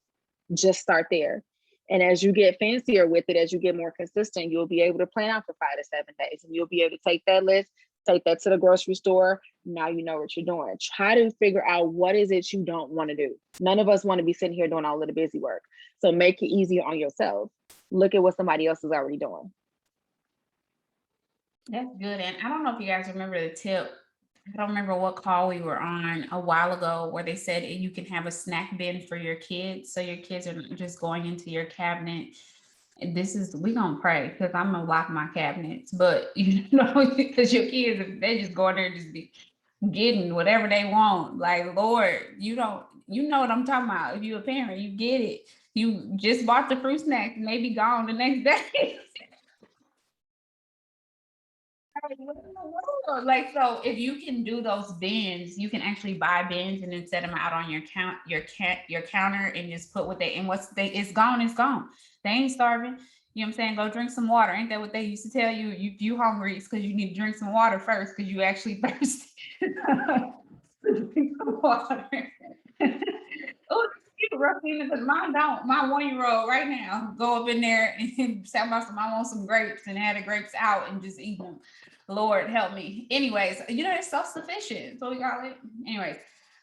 Just start there. And as you get fancier with it, as you get more consistent, you'll be able to plan out for 5 to 7 days. And you'll be able to take that list, take that to the grocery store. Now you know what you're doing. Try to figure out what is it you don't want to do. None of us want to be sitting here doing all of the busy work. So make it easier on yourself. Look at what somebody else is already doing. That's good. And I don't know if you guys remember the tip. I don't remember what call we were on a while ago where they said you can have a snack bin for your kids. So your kids are just going into your cabinet. And we gonna pray because I'm gonna lock my cabinets, but you know, because your kids, they just go in there and just be getting whatever they want. Like, Lord, you know what I'm talking about. If you're a parent, you get it. You just bought the fruit snack and they be gone the next day. Like, so if you can do those bins, you can actually buy bins and then set them out on your counter and just put what it's gone, it's gone. They ain't starving. You know what I'm saying? Go drink some water. Ain't that what they used to tell you? If you hungry, it's because you need to drink some water first because you actually thirsty. Drink some water. Oh, you roughing because mine don't. My 1-year-old right now go up in there and say, I want some grapes, and have the grapes out and just eat them. Lord help me. Anyways, it's self-sufficient. So we got it. Anyways.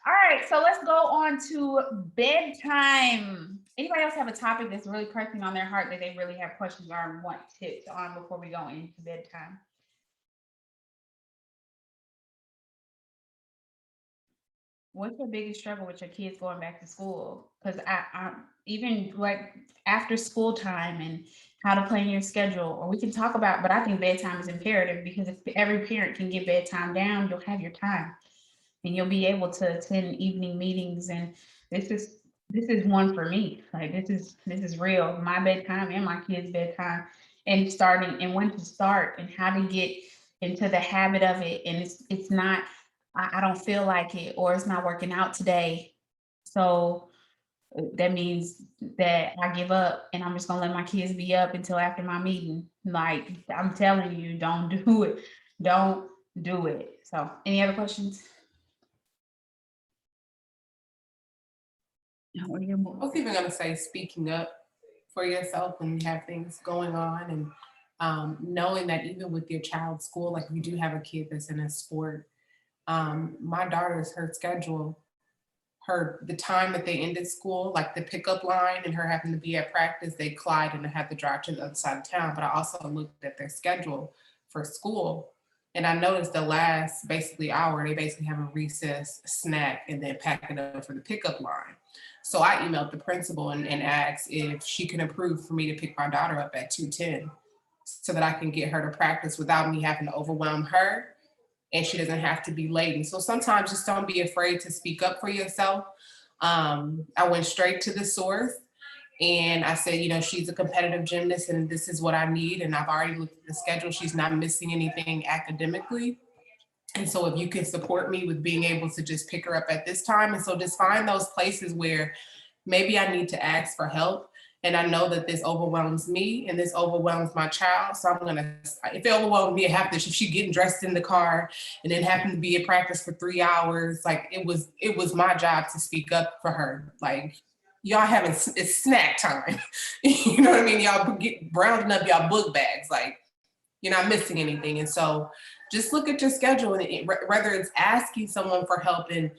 All right. So let's go on to bedtime. Anybody else have a topic that's really pressing on their heart that they really have questions or want tips on before we go into bedtime? What's your biggest struggle with your kids going back to school? Because I even like after school time and how to plan your schedule, or we can talk about, but I think bedtime is imperative because if every parent can get bedtime down, you'll have your time and you'll be able to attend evening meetings. And this is one for me. Like this is real. My bedtime and my kids' bedtime, and starting and when to start and how to get into the habit of it. And it's not I don't feel like it, or it's not working out today. So that means that I give up and I'm just gonna let my kids be up until after my meeting. Like, I'm telling you, don't do it. Don't do it. So any other questions? No, what are your I was even gonna say speaking up for yourself when you have things going on, and knowing that even with your child's school, like you do have a kid that's in a sport. My daughter's her schedule, the time that they ended school, like the pickup line and her having to be at practice, they collide and had to drive to the other side of town. But I also looked at their schedule for school, and I noticed the last basically hour, they basically have a recess, snack, and then pack it up for the pickup line. So I emailed the principal and asked if she could approve for me to pick my daughter up at 2:10 so that I can get her to practice without me having to overwhelm her, and she doesn't have to be late. And so sometimes just don't be afraid to speak up for yourself. I went straight to the source and I said, she's a competitive gymnast and this is what I need. And I've already looked at the schedule. She's not missing anything academically. And so if you can support me with being able to just pick her up at this time. And so just find those places where maybe I need to ask for help. And I know that this overwhelms me and this overwhelms my child. So if it overwhelms me, if she getting dressed in the car and then having to be at practice for 3 hours, like it was my job to speak up for her. Like, y'all it's snack time. You know what I mean? Y'all get rounding up y'all book bags. Like, you're not missing anything. And so just look at your schedule, and whether it's asking someone for help and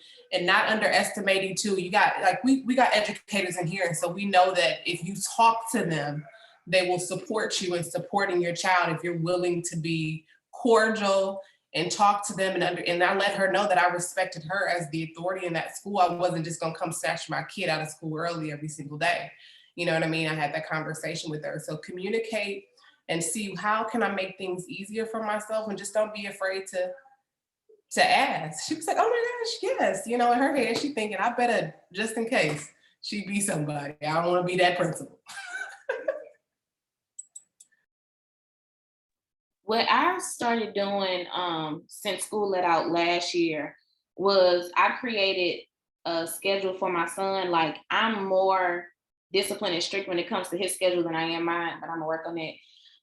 not underestimating too. You got, like, we got educators in here. And so we know that if you talk to them, they will support you in supporting your child if you're willing to be cordial and talk to them. And I let her know that I respected her as the authority in that school. I wasn't just gonna come snatch my kid out of school early every single day. You know what I mean? I had that conversation with her. So communicate and see how can I make things easier for myself, and just don't be afraid to ask. She was like, oh my gosh, yes. In her head, she thinking, I better, just in case, she be somebody. I don't want to be that principal. What I started doing since school let out last year was I created a schedule for my son. Like, I'm more disciplined and strict when it comes to his schedule than I am mine, but I'm gonna work on it.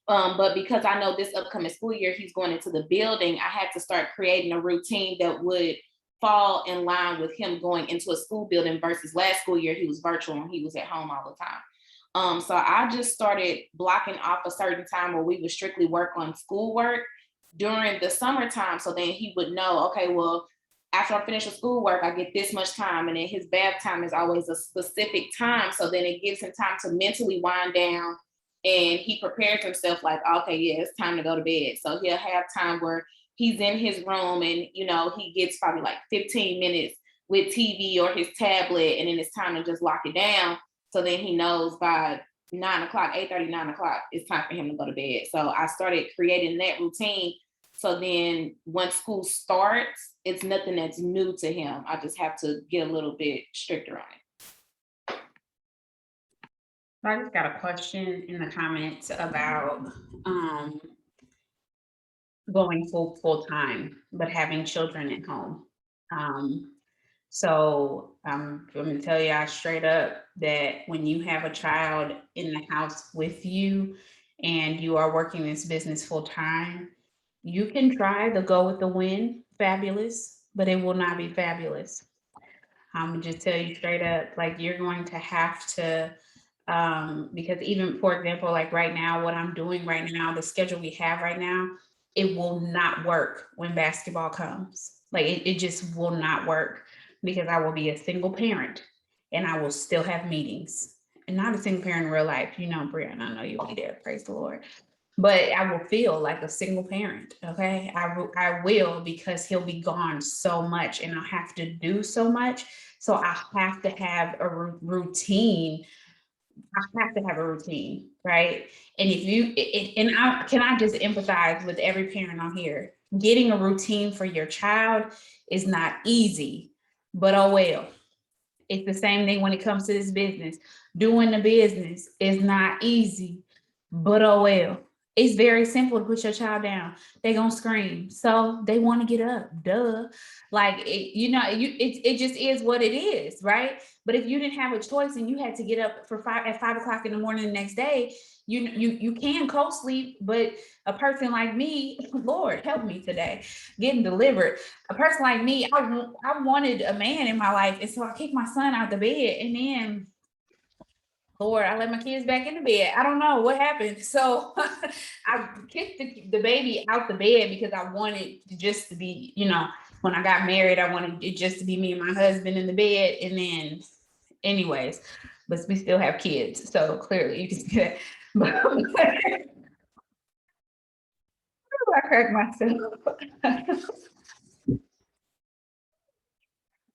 But because I know this upcoming school year, he's going into the building, I had to start creating a routine that would fall in line with him going into a school building versus last school year, he was virtual and he was at home all the time. So I just started blocking off a certain time where we would strictly work on schoolwork during the summertime. So then he would know, okay, well, after I finish with schoolwork, I get this much time. And then his bath time is always a specific time. So then it gives him time to mentally wind down, and he prepares himself like, okay, yeah, it's time to go to bed. So he'll have time where he's in his room and, he gets probably like 15 minutes with TV or his tablet, and then it's time to just lock it down. So then he knows by 9 o'clock, 8:30, 9 o'clock, it's time for him to go to bed. So I started creating that routine. So then once school starts, it's nothing that's new to him. I just have to get a little bit stricter on it. I just got a question in the comments about going full time, but having children at home. So I'm going to tell y'all straight up that when you have a child in the house with you and you are working this business full time, you can try to go with the wind, fabulous, but it will not be fabulous. I'm gonna just tell you straight up, like, you're going to have to, because even, for example, like right now, what I'm doing right now, the schedule we have right now, it will not work when basketball comes. Like, it just will not work, because I will be a single parent and I will still have meetings, and not a single parent in real life. Brianna, I know you'll be there, praise the Lord. But I will feel like a single parent, okay? I will, because he'll be gone so much and I'll have to do so much. So I have to have a routine. I have to have a routine, right? And can I just empathize with every parent on here? Getting a routine for your child is not easy, but oh well. It's the same thing when it comes to this business. Doing the business is not easy, but oh well. It's very simple to put your child down. They're gonna scream, so they want to get up. Duh, like it just is what it is, right? But if you didn't have a choice and you had to get up for 5 o'clock in the morning the next day, you can co-sleep. But a person like me, Lord help me today, getting delivered. A person like me, I wanted a man in my life, and so I kicked my son out the bed, and then Lord, I let my kids back in the bed. I don't know what happened. So I kicked the baby out the bed because I wanted to just to be, when I got married, I wanted it just to be me and my husband in the bed. And then, anyways, but we still have kids. So clearly you can see that. But I crack myself.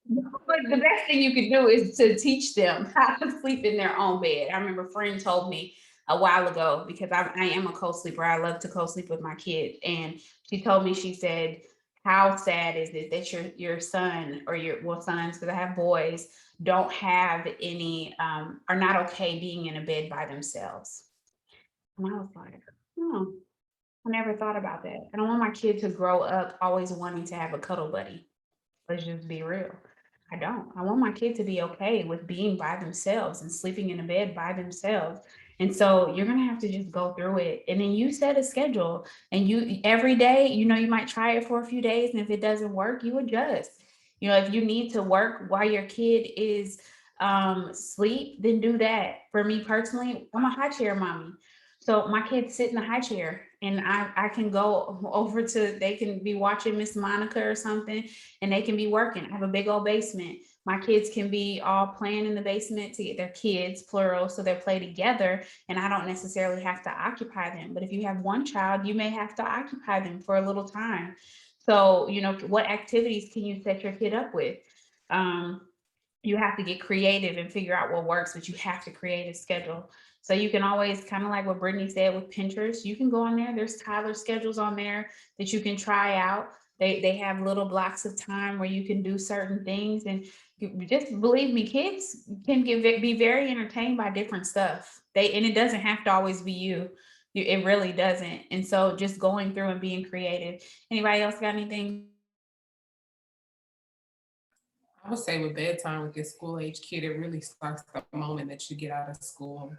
But the best thing you can do is to teach them how to sleep in their own bed. I remember a friend told me a while ago, because I am a co-sleeper. I love to co-sleep with my kids. And she told me, she said, how sad is it that your son or sons, because I have boys, don't have any, are not okay being in a bed by themselves. And I was like, oh, I never thought about that. I don't want my kid to grow up always wanting to have a cuddle buddy. Let's just be real. I don't. I want my kid to be okay with being by themselves and sleeping in a bed by themselves. And so you're going to have to just go through it. And then you set a schedule, and you every day, you might try it for a few days. And if it doesn't work, you adjust. If you need to work while your kid is sleep, then do that. For me personally, I'm a high chair mommy. So my kids sit in the high chair, and I can go over they can be watching Miss Monica or something, and they can be working. I have a big old basement. My kids can be all playing in the basement to get their kids, plural, so they play together, and I don't necessarily have to occupy them. But if you have one child, you may have to occupy them for a little time. So, what activities can you set your kid up with? You have to get creative and figure out what works, but you have to create a schedule. So you can always, kind of like what Brittany said with Pinterest, you can go on there. There's Tyler schedules on there that you can try out. They have little blocks of time where you can do certain things. And just believe me, kids can be very entertained by different stuff. And it doesn't have to always be you. It really doesn't. And so just going through and being creative. Anybody else got anything? I would say with bedtime with your school age kid, it really starts the moment that you get out of school.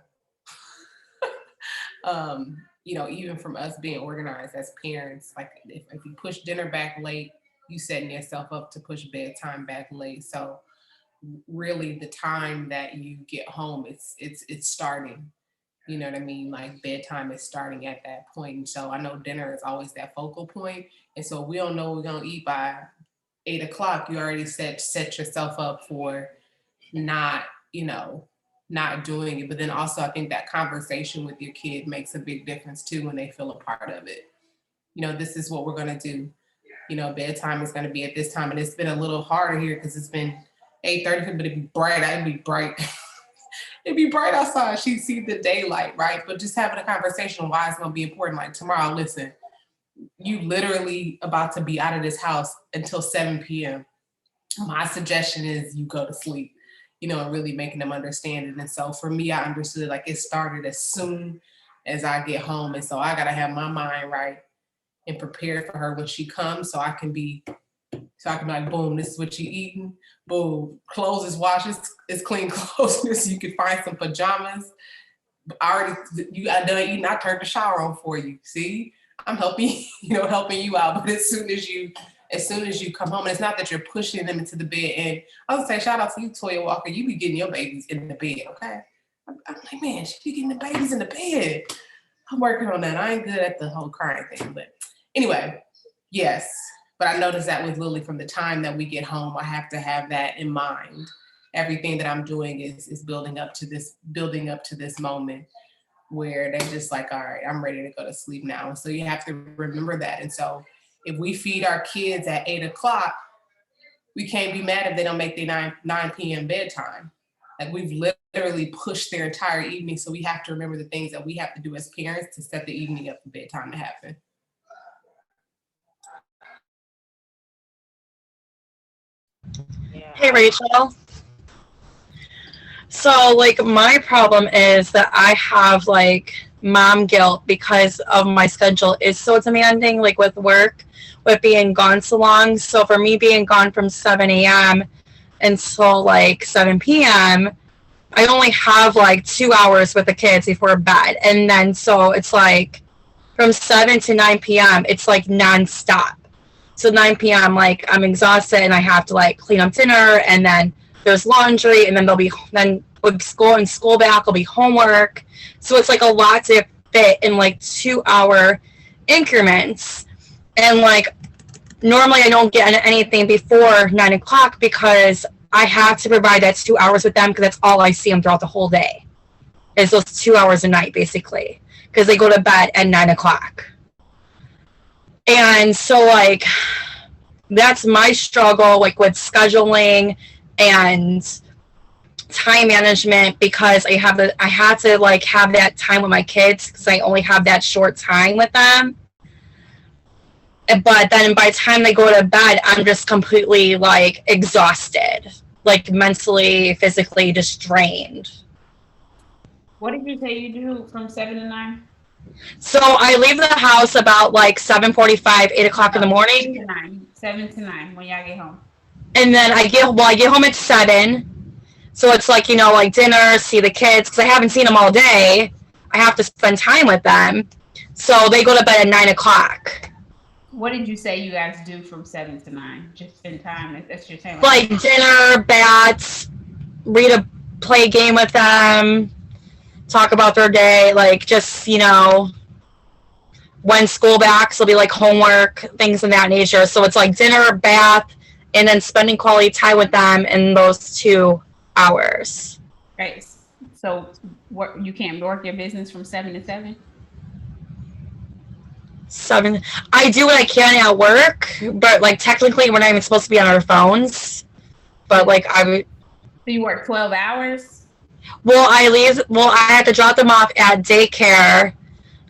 Even from us being organized as parents, like if you push dinner back late, you setting yourself up to push bedtime back late. So really the time that you get home, it's starting. You know what I mean? Like bedtime is starting at that point. And so I know dinner is always that focal point. And so we don't know we're gonna eat by 8 o'clock. You already set yourself up for not doing it. But then also I think that conversation with your kid makes a big difference too when they feel a part of it. This is what we're gonna do. Bedtime is gonna be at this time. And it's been a little harder here because it's been 8:30, but it'd be bright. It'd be bright. It'd be bright outside. She'd see the daylight, right? But just having a conversation why it's gonna be important. Like tomorrow, listen, you literally about to be out of this house until 7 p.m. My suggestion is you go to sleep, and really making them understand it. And so for me, I understood like it started as soon as I get home. And so I got to have my mind right and prepared for her when she comes so I can be like, boom, this is what you eating. Boom, clothes is washed, it's clean clothes. You can find some pajamas. I done eating, I turned the shower on for you. See, I'm helping you out. But as soon as you come home, and it's not that you're pushing them into the bed. And I was say, shout out to you, Toya Walker. You be getting your babies in the bed, okay? I'm like, man, she be getting the babies in the bed. I'm working on that. I ain't good at the whole crying thing, but anyway, yes. But I noticed that with Lily, from the time that we get home, I have to have that in mind. Everything that I'm doing is building up to this moment where they're just like, all right, I'm ready to go to sleep now. So you have to remember that. And so if we feed our kids at 8 o'clock, we can't be mad if they don't make their 9 p.m. bedtime. Like we've literally pushed their entire evening. So we have to remember the things that we have to do as parents to set the evening up for bedtime to happen. Hey, Rachel. So, like, my problem is that I have, like, mom guilt because of my schedule is so demanding, like with work, with being gone so long. So for me being gone from 7 a.m. until like 7 p.m., I only have like 2 hours with the kids before bed. And then so it's like from 7 to 9 p.m., it's like nonstop. So 9 p.m., like I'm exhausted and I have to like clean up dinner, and then there's laundry, and then with school back will be homework. So it's like a lot to fit in like 2 hour increments. And like normally I don't get anything before 9 o'clock because I have to provide that 2 hours with them, because that's all I see them throughout the whole day is those 2 hours a night, basically, because they go to bed at 9 o'clock. And so like that's my struggle, like with scheduling and time management, because I had to like have that time with my kids because I only have that short time with them. But then by the time they go to bed, I'm just completely like exhausted, like mentally, physically just drained. What did you say you do from 7 to 9? So I leave the house about like 7:45, 8 o'clock in the morning. 7 to 9 when y'all get home. And then I get home at 7. So it's like, like dinner, see the kids, because I haven't seen them all day. I have to spend time with them. So they go to bed at 9 o'clock. What did you say you guys do from 7 to 9? Just spend time. That's your time. Like dinner, bats, play a game with them, talk about their day, like just, when school backs will be like homework, things of that nature. So it's like dinner, bath, and then spending quality time with them in those 2 hours. Right. So you can't work your business from 7 to 7? 7. I do what I can at work, but like technically we're not even supposed to be on our phones. But like So you work 12 hours? Well, I have to drop them off at daycare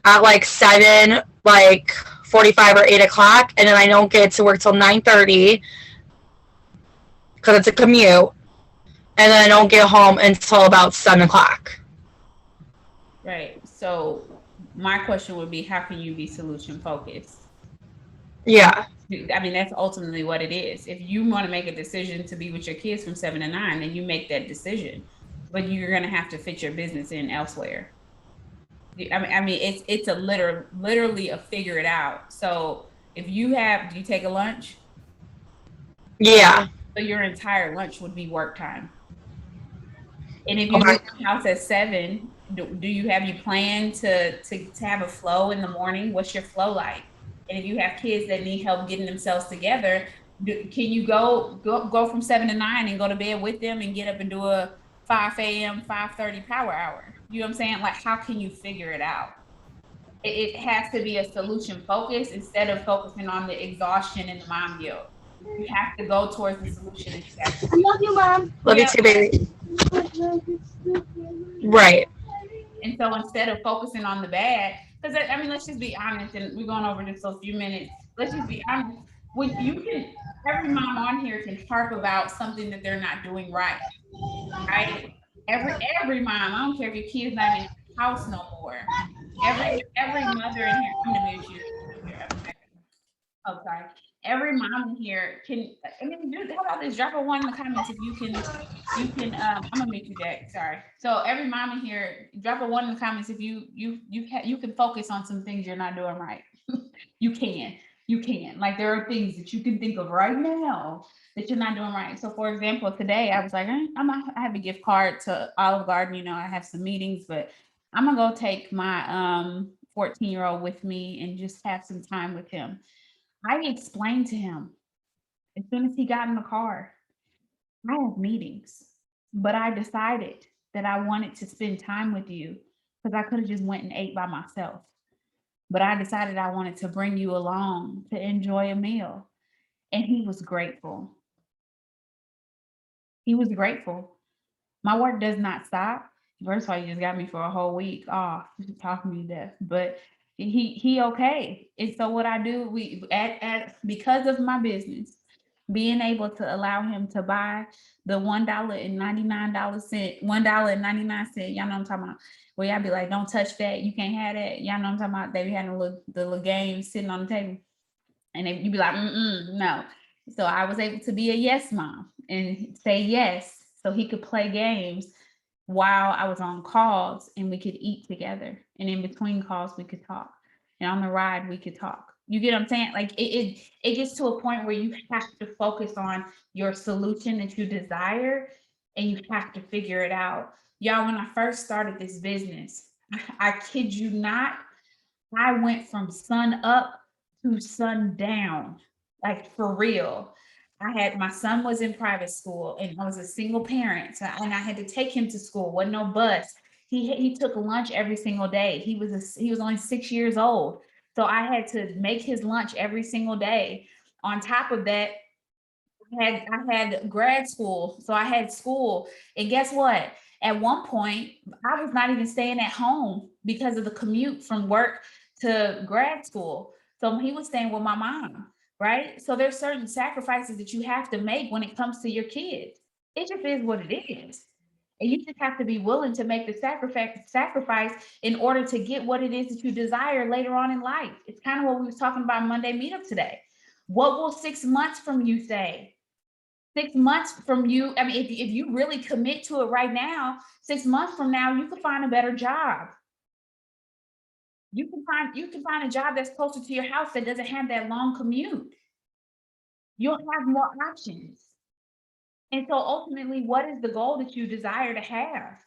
at like 7, like 45 or 8 o'clock, and then I don't get to work till 9:30 because it's a commute, and then I don't get home until about 7 o'clock. Right. So my question would be, how can you be solution focused? Yeah. I mean, that's ultimately what it is. If you want to make a decision to be with your kids from 7 to 9, then you make that decision. But you're going to have to fit your business in elsewhere. I mean, it's a literally a figure it out. So if do you take a lunch? Yeah. So your entire lunch would be work time. And if you leave the house at 7, do you plan to have a flow in the morning? What's your flow like? And if you have kids that need help getting themselves together, can you go from 7 to 9 and go to bed with them and get up and do a 5 a.m., 5:30 power hour? You know what I'm saying? Like, how can you figure it out? It has to be a solution focus instead of focusing on the exhaustion and the mom guilt. You have to go towards the solution. I love you, Mom. Love you too, baby. Right. And so instead of focusing on the bad, because I mean, let's just be honest, and we're going over this a few minutes. Let's just be honest. When every mom on here can harp about something that they're not doing right. Right? Every mom, I don't care if your kid's not in the house no more. Every mother in here, I'm gonna mute you. Oh, sorry. Every mom in here how about this? Drop a 1 in the comments if you can, I'm gonna mute you, Jack. Sorry. So every mom in here, drop a 1 in the comments if you can focus on some things you're not doing right. You can. Like, there are things that you can think of right now that you're not doing right. So for example, today I was like, I have a gift card to Olive Garden. I have some meetings, but I'm gonna go take my 14-year-old with me and just have some time with him. I explained to him as soon as he got in the car, I have meetings, but I decided that I wanted to spend time with you because I could have just went and ate by myself. But I decided I wanted to bring you along to enjoy a meal. And he was grateful. He was grateful. My work does not stop. First of all, you just got me for a whole week off talking to death, but he okay. And so what I do, because of my business, being able to allow him to buy the $1.99, $1.99. Y'all know what I'm talking about. Where y'all be like, don't touch that. You can't have that. Y'all know what I'm talking about. They be having the little game sitting on the table. And then you be like, no. So I was able to be a yes mom and say yes so he could play games while I was on calls and we could eat together. And in between calls, we could talk. And on the ride, we could talk. You get what I'm saying? Like it gets to a point where you have to focus on your solution that you desire and you have to figure it out. Y'all, when I first started this business, I kid you not, I went from sun up to sun down, like for real. My son was in private school and I was a single parent. And I had to take him to school, wasn't no bus. He took lunch every single day. He was only 6 years old. So I had to make his lunch every single day. On top of that, I had grad school. So I had school. And guess what? At one point, I was not even staying at home because of the commute from work to grad school. So he was staying with my mom, right? So there's certain sacrifices that you have to make when it comes to your kids. It just is what it is. And you just have to be willing to make the sacrifice in order to get what it is that you desire later on in life. It's kind of what we was talking about Monday meetup today. What will 6 months from you say? 6 months from you, I mean, if you really commit to it right now, 6 months from now, you could find a better job. You can find a job that's closer to your house that doesn't have that long commute. You'll have more options. And so ultimately, what is the goal that you desire to have?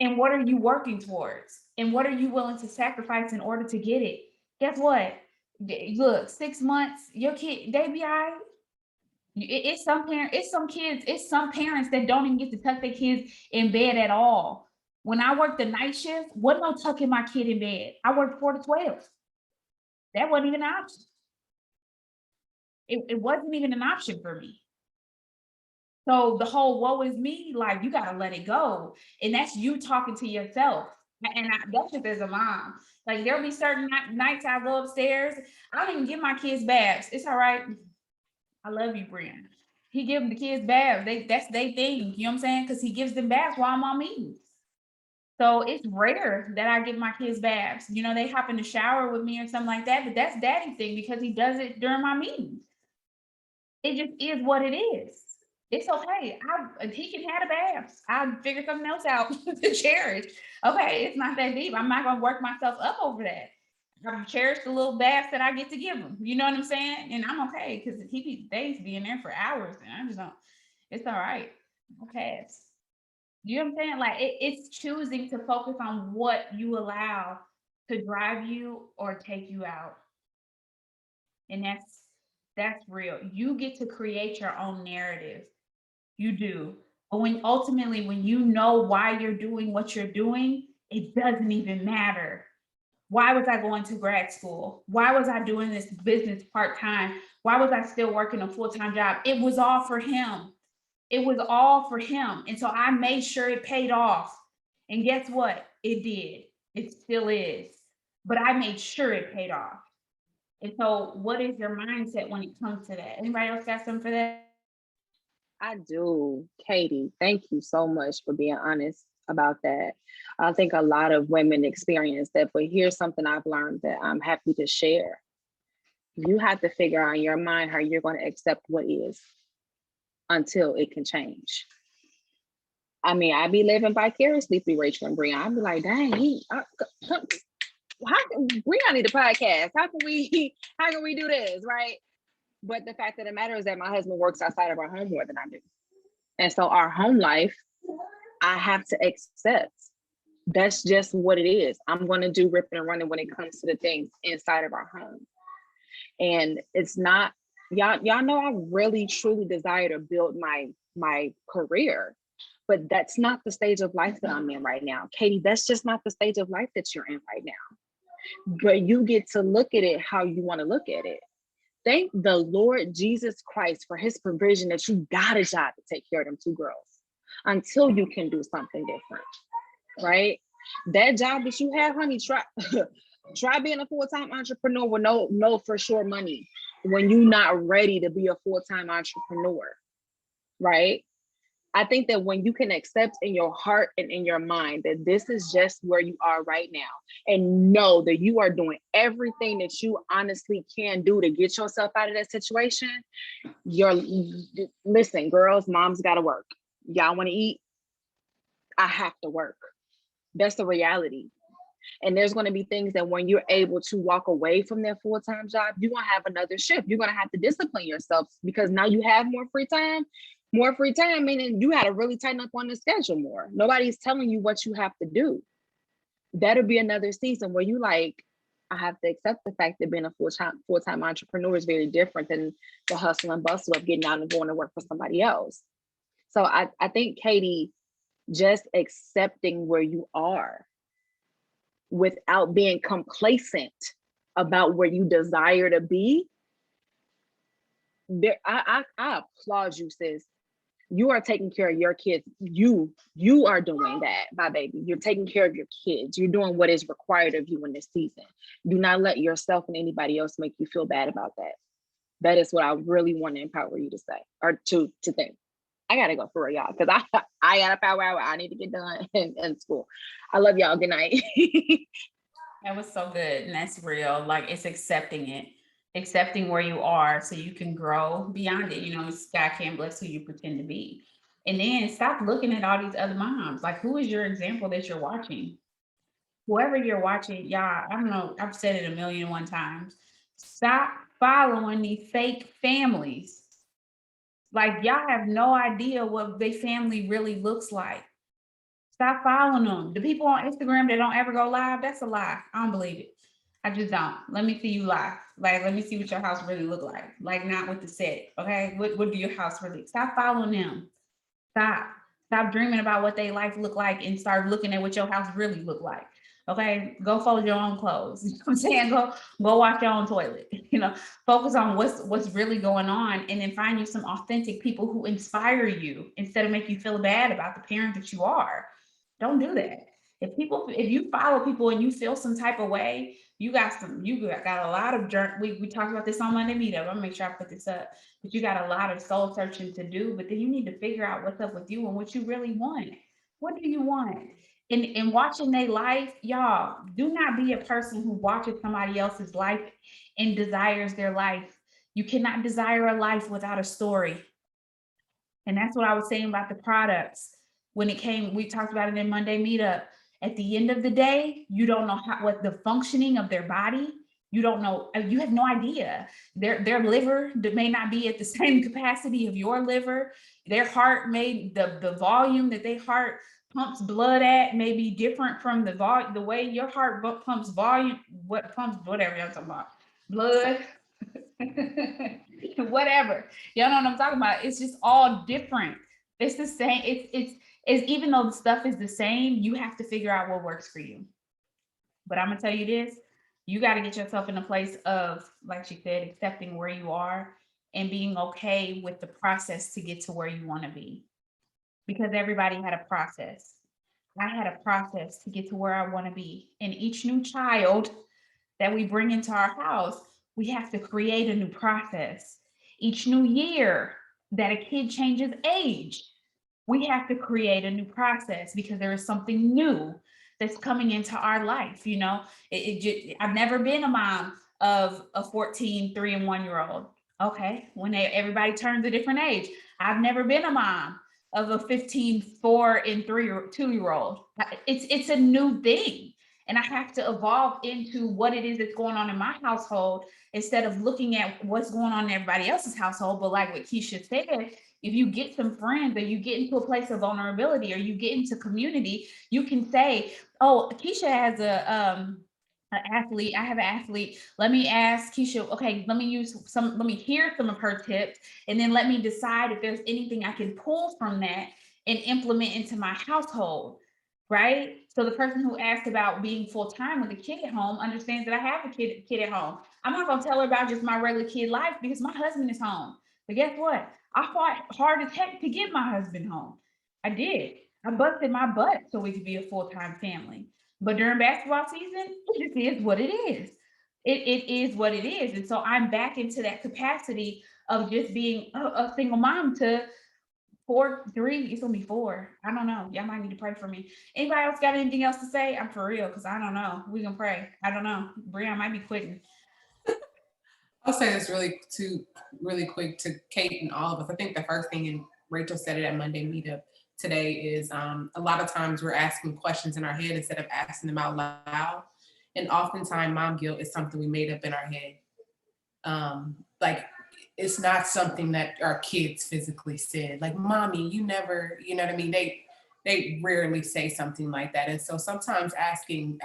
And what are you working towards? And what are you willing to sacrifice in order to get it? Guess what? Look, 6 months, your kid, they be all right. It's some parents that don't even get to tuck their kids in bed at all. When I worked the night shift, wasn't no tucking my kid in bed. I worked 4 to 12. That wasn't even an option. It wasn't even an option for me. So the whole woe is me, like you gotta let it go. And that's you talking to yourself. And that's just as a mom. Like there'll be certain nights I go upstairs. I don't even give my kids baths. It's all right. I love you, Brian. He give the kids baths. That's their thing. You know what I'm saying? Because he gives them baths while I'm on meetings. So it's rare that I give my kids baths. You know, they hop in the shower with me or something like that, but that's daddy thing because he does it during my meetings. It just is what it is. It's okay. He can have the baths. I'll figure something else out to cherish. Okay, it's not that deep. I'm not gonna work myself up over that. I cherish the little baths that I get to give him. You know what I'm saying? And I'm okay because they be in there for hours and I just don't. It's all right. Okay. You know what I'm saying? Like it's choosing to focus on what you allow to drive you or take you out. And that's real. You get to create your own narrative. You do. But when you know why you're doing what you're doing, it doesn't even matter. Why was I going to grad school? Why was I doing this business part-time? Why was I still working a full-time job? It was all for him. It was all for him. And so I made sure it paid off. And guess what? It did. It still is. But I made sure it paid off. And so what is your mindset when it comes to that? Anybody else got something for that? I do. Katie, thank you so much for being honest about that. I think a lot of women experience that, but here's something I've learned that I'm happy to share. You have to figure out in your mind how you're going to accept what is until it can change. I mean, I be living vicariously through Rachel and Brian. I'd be like, dang, Brian need a podcast. How can we do this, right? But the fact of the matter is that my husband works outside of our home more than I do. And so our home life, I have to accept. That's just what it is. I'm going to do ripping and running when it comes to the things inside of our home. And it's not, y'all know I really truly desire to build my career, but that's not the stage of life that I'm in right now. Katie, that's just not the stage of life that you're in right now. But you get to look at it how you want to look at it. Thank the Lord Jesus Christ for his provision that you got a job to take care of them 2 girls until you can do something different, right? That job that you have, honey, try being a full-time entrepreneur with no for sure money. when you're not ready to be a full-time entrepreneur, right? I think that when you can accept in your heart and in your mind that this is just where you are right now, and know that you are doing everything that you honestly can do to get yourself out of that situation, listen, girls, moms gotta work. Y'all wanna eat? I have to work. That's the reality. And there's going to be things that when you're able to walk away from that full-time job, you're going to have another shift. You're going to have to discipline yourself because now you have more free time. More free time, meaning you got to really tighten up on the schedule more. Nobody's telling you what you have to do. That'll be another season where you like, I have to accept the fact that being a full-time entrepreneur is very different than the hustle and bustle of getting out and going to work for somebody else. So I think, Katie, just accepting where you are without being complacent about where you desire to be, there, I applaud you, sis. You are taking care of your kids. You are doing that, my baby. You're taking care of your kids. You're doing what is required of you in this season. Do not let yourself and anybody else make you feel bad about that. That is what I really want to empower you to say or to think. I gotta go for real, y'all, because I got a power hour I need to get done in school. I love y'all. Good night. That was so good. And that's real. Like, it's accepting it, accepting where you are so you can grow beyond it. You know, God can't bless who you pretend to be. And then stop looking at all these other moms. Like, who is your example that you're watching? Whoever you're watching, y'all, I don't know, I've said it 1,000,001 times. Stop following these fake families. Like, y'all have no idea what their family really looks like. Stop following them. The people on Instagram that don't ever go live, that's a lie. I don't believe it. I just don't. Let me see you live. Like, let me see what your house really look like. Like, not with the set, okay? What do your house really? Stop following them. Stop dreaming about what they life look like and start looking at what your house really look like. Okay, go fold your own clothes. You know what I'm saying? Go wash your own toilet. You know, focus on what's really going on, and then find you some authentic people who inspire you instead of make you feel bad about the parent that you are. Don't do that. If you follow people and you feel some type of way, you got a lot of we talked about this on Monday meetup. I'm gonna make sure I put this up, but you got a lot of soul searching to do, but then you need to figure out what's up with you and what you really want. What do you want? In watching their life, y'all, do not be a person who watches somebody else's life and desires their life. You cannot desire a life without a story. And that's what I was saying about the products. When it came, we talked about it in Monday meetup. At the end of the day, you don't know what the functioning of their body. You don't know, you have no idea. Their liver may not be at the same capacity of your liver. Their heart the volume that their heart pumps blood at may be different from the way your heart pumps volume, whatever I'm talking about, blood, whatever. Y'all know what I'm talking about. It's just all different. It's the same. It's even though the stuff is the same, you have to figure out what works for you. But I'm gonna tell you this, you got to get yourself in a place of, like she said, accepting where you are and being okay with the process to get to where you want to be. Because everybody had a process. I had a process to get to where I want to be. And each new child that we bring into our house, we have to create a new process. Each new year that a kid changes age, we have to create a new process because there is something new that's coming into our life. You know, I've never been a mom of a 14, 3 and 1 year old. Okay, when everybody turns a different age. I've never been a mom of a 15, 4 and 3 or 2 year old. It's a new thing. And I have to evolve into what it is that's going on in my household instead of looking at what's going on in everybody else's household. But like what Keisha said, if you get some friends or you get into a place of vulnerability or you get into community, you can say, oh, Keisha has an athlete. I have an athlete. Let me ask Keisha, okay, let me hear some of her tips, and then let me decide if there's anything I can pull from that and implement into my household. Right? So the person who asked about being full-time with a kid at home understands that I have a kid at home. I'm not gonna tell her about just my regular kid life because my husband is home. But guess what? I fought hard as heck to get my husband home. I did. I busted my butt so we could be a full-time family. But during basketball season, it just is what it is. it is what it is. And so I'm back into that capacity of just being a single mom to 3, it's gonna be 4. I don't know. Y'all might need to pray for me. Anybody else got anything else to say? I'm for real, because I don't know. We gonna pray. I don't know. Brianna might be quitting. I'll say this really quick to Kate and all of us. I think the first thing, and Rachel said it at Monday meetup today, is a lot of times we're asking questions in our head instead of asking them out loud. And oftentimes mom guilt is something we made up in our head. Like it's not something that our kids physically said. Like, mommy, you never, you know what I mean? They rarely say something like that. And so sometimes asking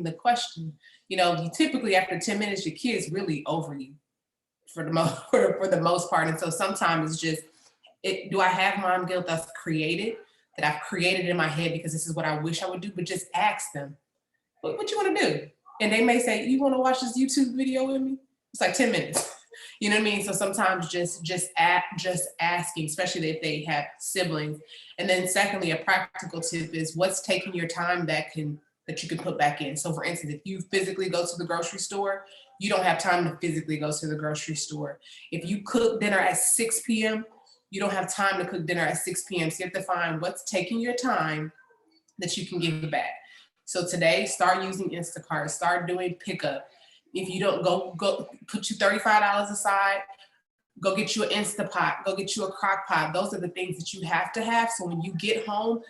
the question, you typically after 10 minutes, your kid's really over you for the most part. And so sometimes it's just, do I have mom guilt that's created, that I've created in my head because this is what I wish I would do? But just ask them, what you want to do? And they may say, you want to watch this YouTube video with me? It's like 10 minutes. You know what I mean? So sometimes just asking, especially if they have siblings. And then secondly, a practical tip is what's taking your time that you can put back in. So for instance, if you physically go to the grocery store, you don't have time to physically go to the grocery store. If you cook dinner at 6 p.m., you don't have time to cook dinner at 6 p.m. So you have to find what's taking your time that you can give back. So today, start using Instacart, start doing pickup. If you don't go put you $35 aside, go get you an Instapot, go get you a crock pot. Those are the things that you have to have. So when you get home,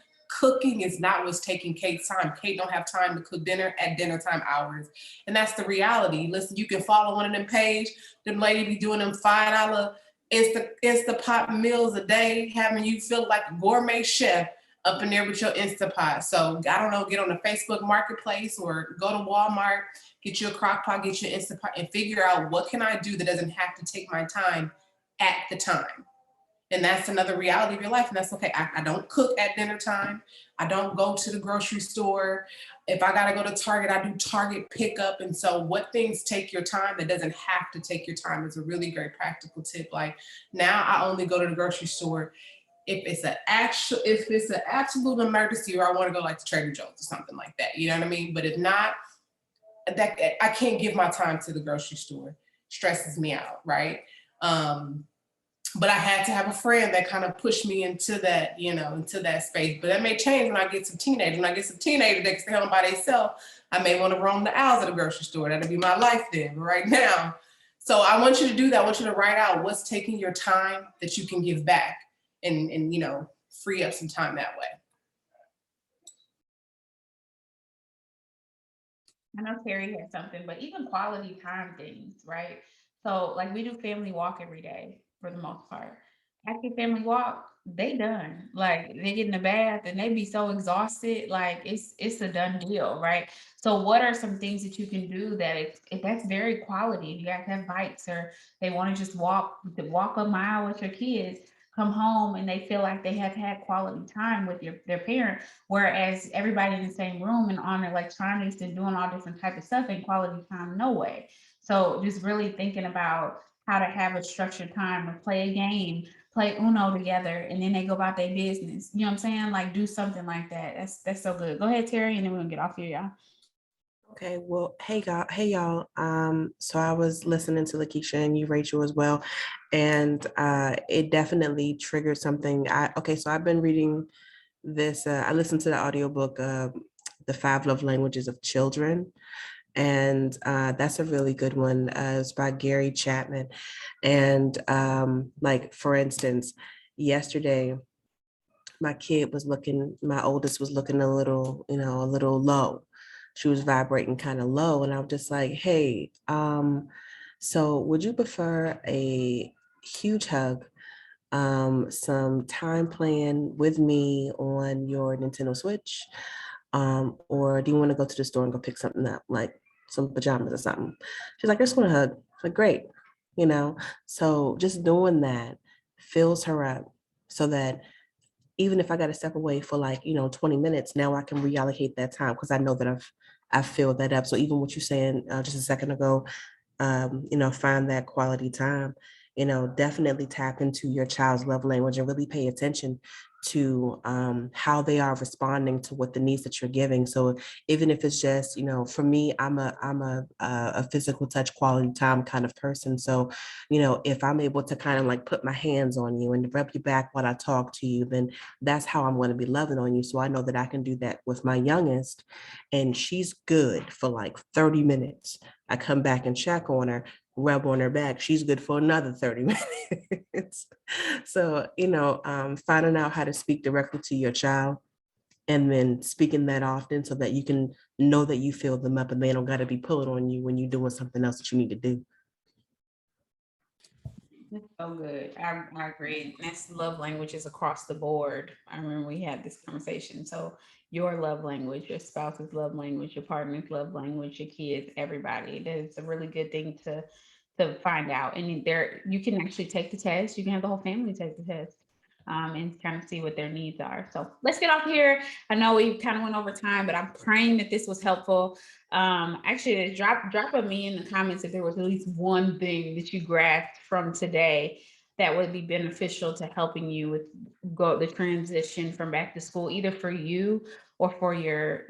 cooking is not what's taking Kate's time. Kate don't have time to cook dinner at dinner time hours. And that's the reality. Listen, you can follow one of them page, them lady be doing them $5 Instapot meals a day, having you feel like a gourmet chef up in there with your Instapot. So I don't know, get on the Facebook marketplace or go to Walmart, get you a crock pot, get you an Instapot, and figure out what can I do that doesn't have to take my time at the time. And that's another reality of your life. And that's okay. I don't cook at dinner time. I don't go to the grocery store. If I got to go to Target, I do Target pickup. And so what things take your time that doesn't have to take your time is a really great practical tip. Like now I only go to the grocery store if it's an absolute emergency, or I want to go like to Trader Joe's or something like that. You know what I mean? But if not, that I can't give my time to the grocery store. Stresses me out, right? But I had to have a friend that kind of pushed me into that, into that space. But that may change when I get some teenagers. When I get some teenagers that can stay home by themselves, I may want to roam the aisles of the grocery store. That'll be my life then. But right now, so I want you to do that. I want you to write out what's taking your time that you can give back and free up some time that way. I know Terry had something, but even quality time things, right? So like we do family walk every day for the most part. After family walk, they done. Like they get in the bath and they be so exhausted. Like it's a done deal, right? So what are some things that you can do that if that's very quality, if you guys have bikes or they want to just walk a mile with your kids, come home and they feel like they have had quality time with their parent, whereas everybody in the same room and on electronics and doing all different type of stuff ain't quality time no way. So just really thinking about how to have a structured time or play a game, play Uno together, and then they go about their business. You know what I'm saying? Like do something like that. That's so good. Go ahead, Terry, and then we're gonna get off here, y'all. Okay, well, hey y'all. So I was listening to Lakeisha and you, Rachel, as well, and it definitely triggered something. So I've been reading this. I listened to the audiobook, "The 5 Love Languages of Children," and that's a really good one. It's by Gary Chapman, and like for instance, yesterday, my oldest was looking a little low. She was vibrating kind of low. And I'm just like, hey, so would you prefer a huge hug, some time playing with me on your Nintendo Switch? Or do you want to go to the store and go pick something up, like some pajamas or something? She's like, I just want to hug. I'm like, great. So just doing that fills her up so that even if I got to step away for 20 minutes, now I can reallocate that time because I know that I've filled that up. So even what you're saying just a second ago, find that quality time. definitely tap into your child's love language and really pay attention to how they are responding to what the needs that you're giving. So even if it's just, for me, I'm a physical touch, quality time kind of person. So, if I'm able to kind of like put my hands on you and rub your back while I talk to you, then that's how I'm going to be loving on you. So I know that I can do that with my youngest, and she's good for like 30 minutes. I come back and check on her, rub on her back, she's good for another 30 minutes. So, finding out how to speak directly to your child and then speaking that often so that you can know that you fill them up and they don't got to be pulling on you when you're doing something else that you need to do. That's so good. I agree. That's love languages across the board. I remember we had this conversation. So your love language, your spouse's love language, your partner's love language, your kids, everybody. That's a really good thing to find out. And there you can actually take the test. You can have the whole family take the test. And kind of see what their needs are. So let's get off here. I know we kind of went over time, but I'm praying that this was helpful. Actually, drop a me in the comments if there was at least one thing that you grasped from today that would be beneficial to helping you with the transition from back to school, either for you or for your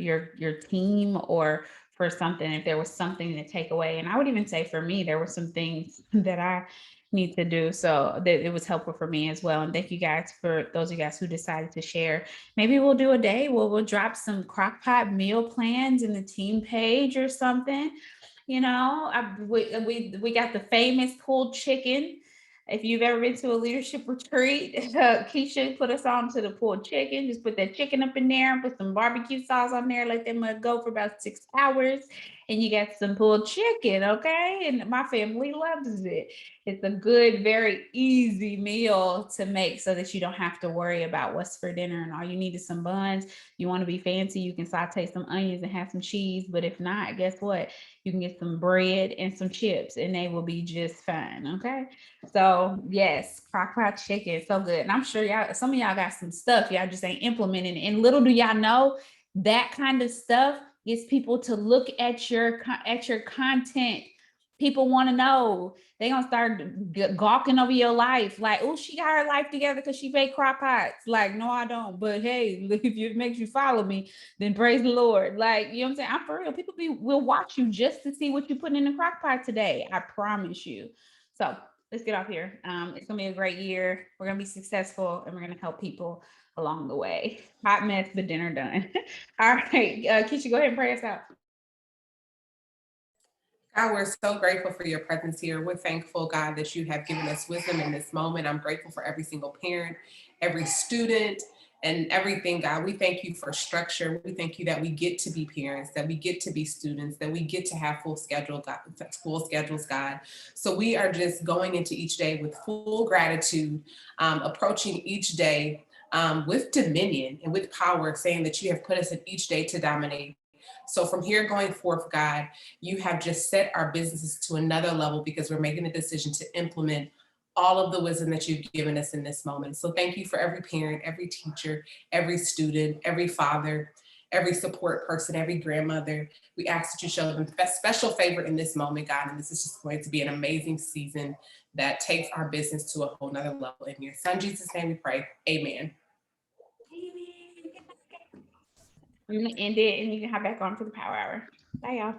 team or for something. If there was something to take away, and I would even say for me, there were some things that I need to do, so that it was helpful for me as well. And thank you guys for those of you guys who decided to share. Maybe we'll do a day where we'll drop some crockpot meal plans in the team page or something. We got the famous pulled chicken. If you've ever been to a leadership retreat, Keisha put us on to the pulled chicken. Just put that chicken up in there and put some barbecue sauce on there, let them go for about 6 hours, and you got some pulled chicken, okay? And my family loves it. It's a good, very easy meal to make so that you don't have to worry about what's for dinner, and all you need is some buns. You want to be fancy, you can saute some onions and have some cheese, but if not, guess what? You can get some bread and some chips and they will be just fine, okay? So yes, crock pot chicken, so good. And I'm sure some of y'all got some stuff y'all just ain't implementing. And little do y'all know, that kind of stuff gets people to look at your content. People want to know. They gonna start gawking over your life, like, oh, she got her life together because she made crock pots. Like, no, I don't. But hey, if it makes you follow me, then praise the Lord. Like, you know what I'm saying? I'm for real. People will watch you just to see what you put in the crock pot today. I promise you. So let's get off here. It's gonna be a great year. We're gonna be successful and we're gonna help people along the way. Hot mess, but dinner done. All right, Keisha, go ahead and pray us out. God, we're so grateful for your presence here. We're thankful, God, that you have given us wisdom in this moment. I'm grateful for every single parent, every student, and everything, God. We thank you for structure. We thank you that we get to be parents, that we get to be students, that we get to have full schedules, God. So we are just going into each day with full gratitude, approaching each day with dominion and with power, saying that you have put us in each day to dominate. So from here going forth, God, you have just set our businesses to another level because we're making a decision to implement all of the wisdom that you've given us in this moment. So thank you for every parent, every teacher, every student, every father, every support person, every grandmother. We ask that you show them special favor in this moment, God. And this is just going to be an amazing season that takes our business to a whole nother level. In your son, Jesus' name we pray, amen. I'm gonna end it and you can hop back on for the power hour. Bye, y'all.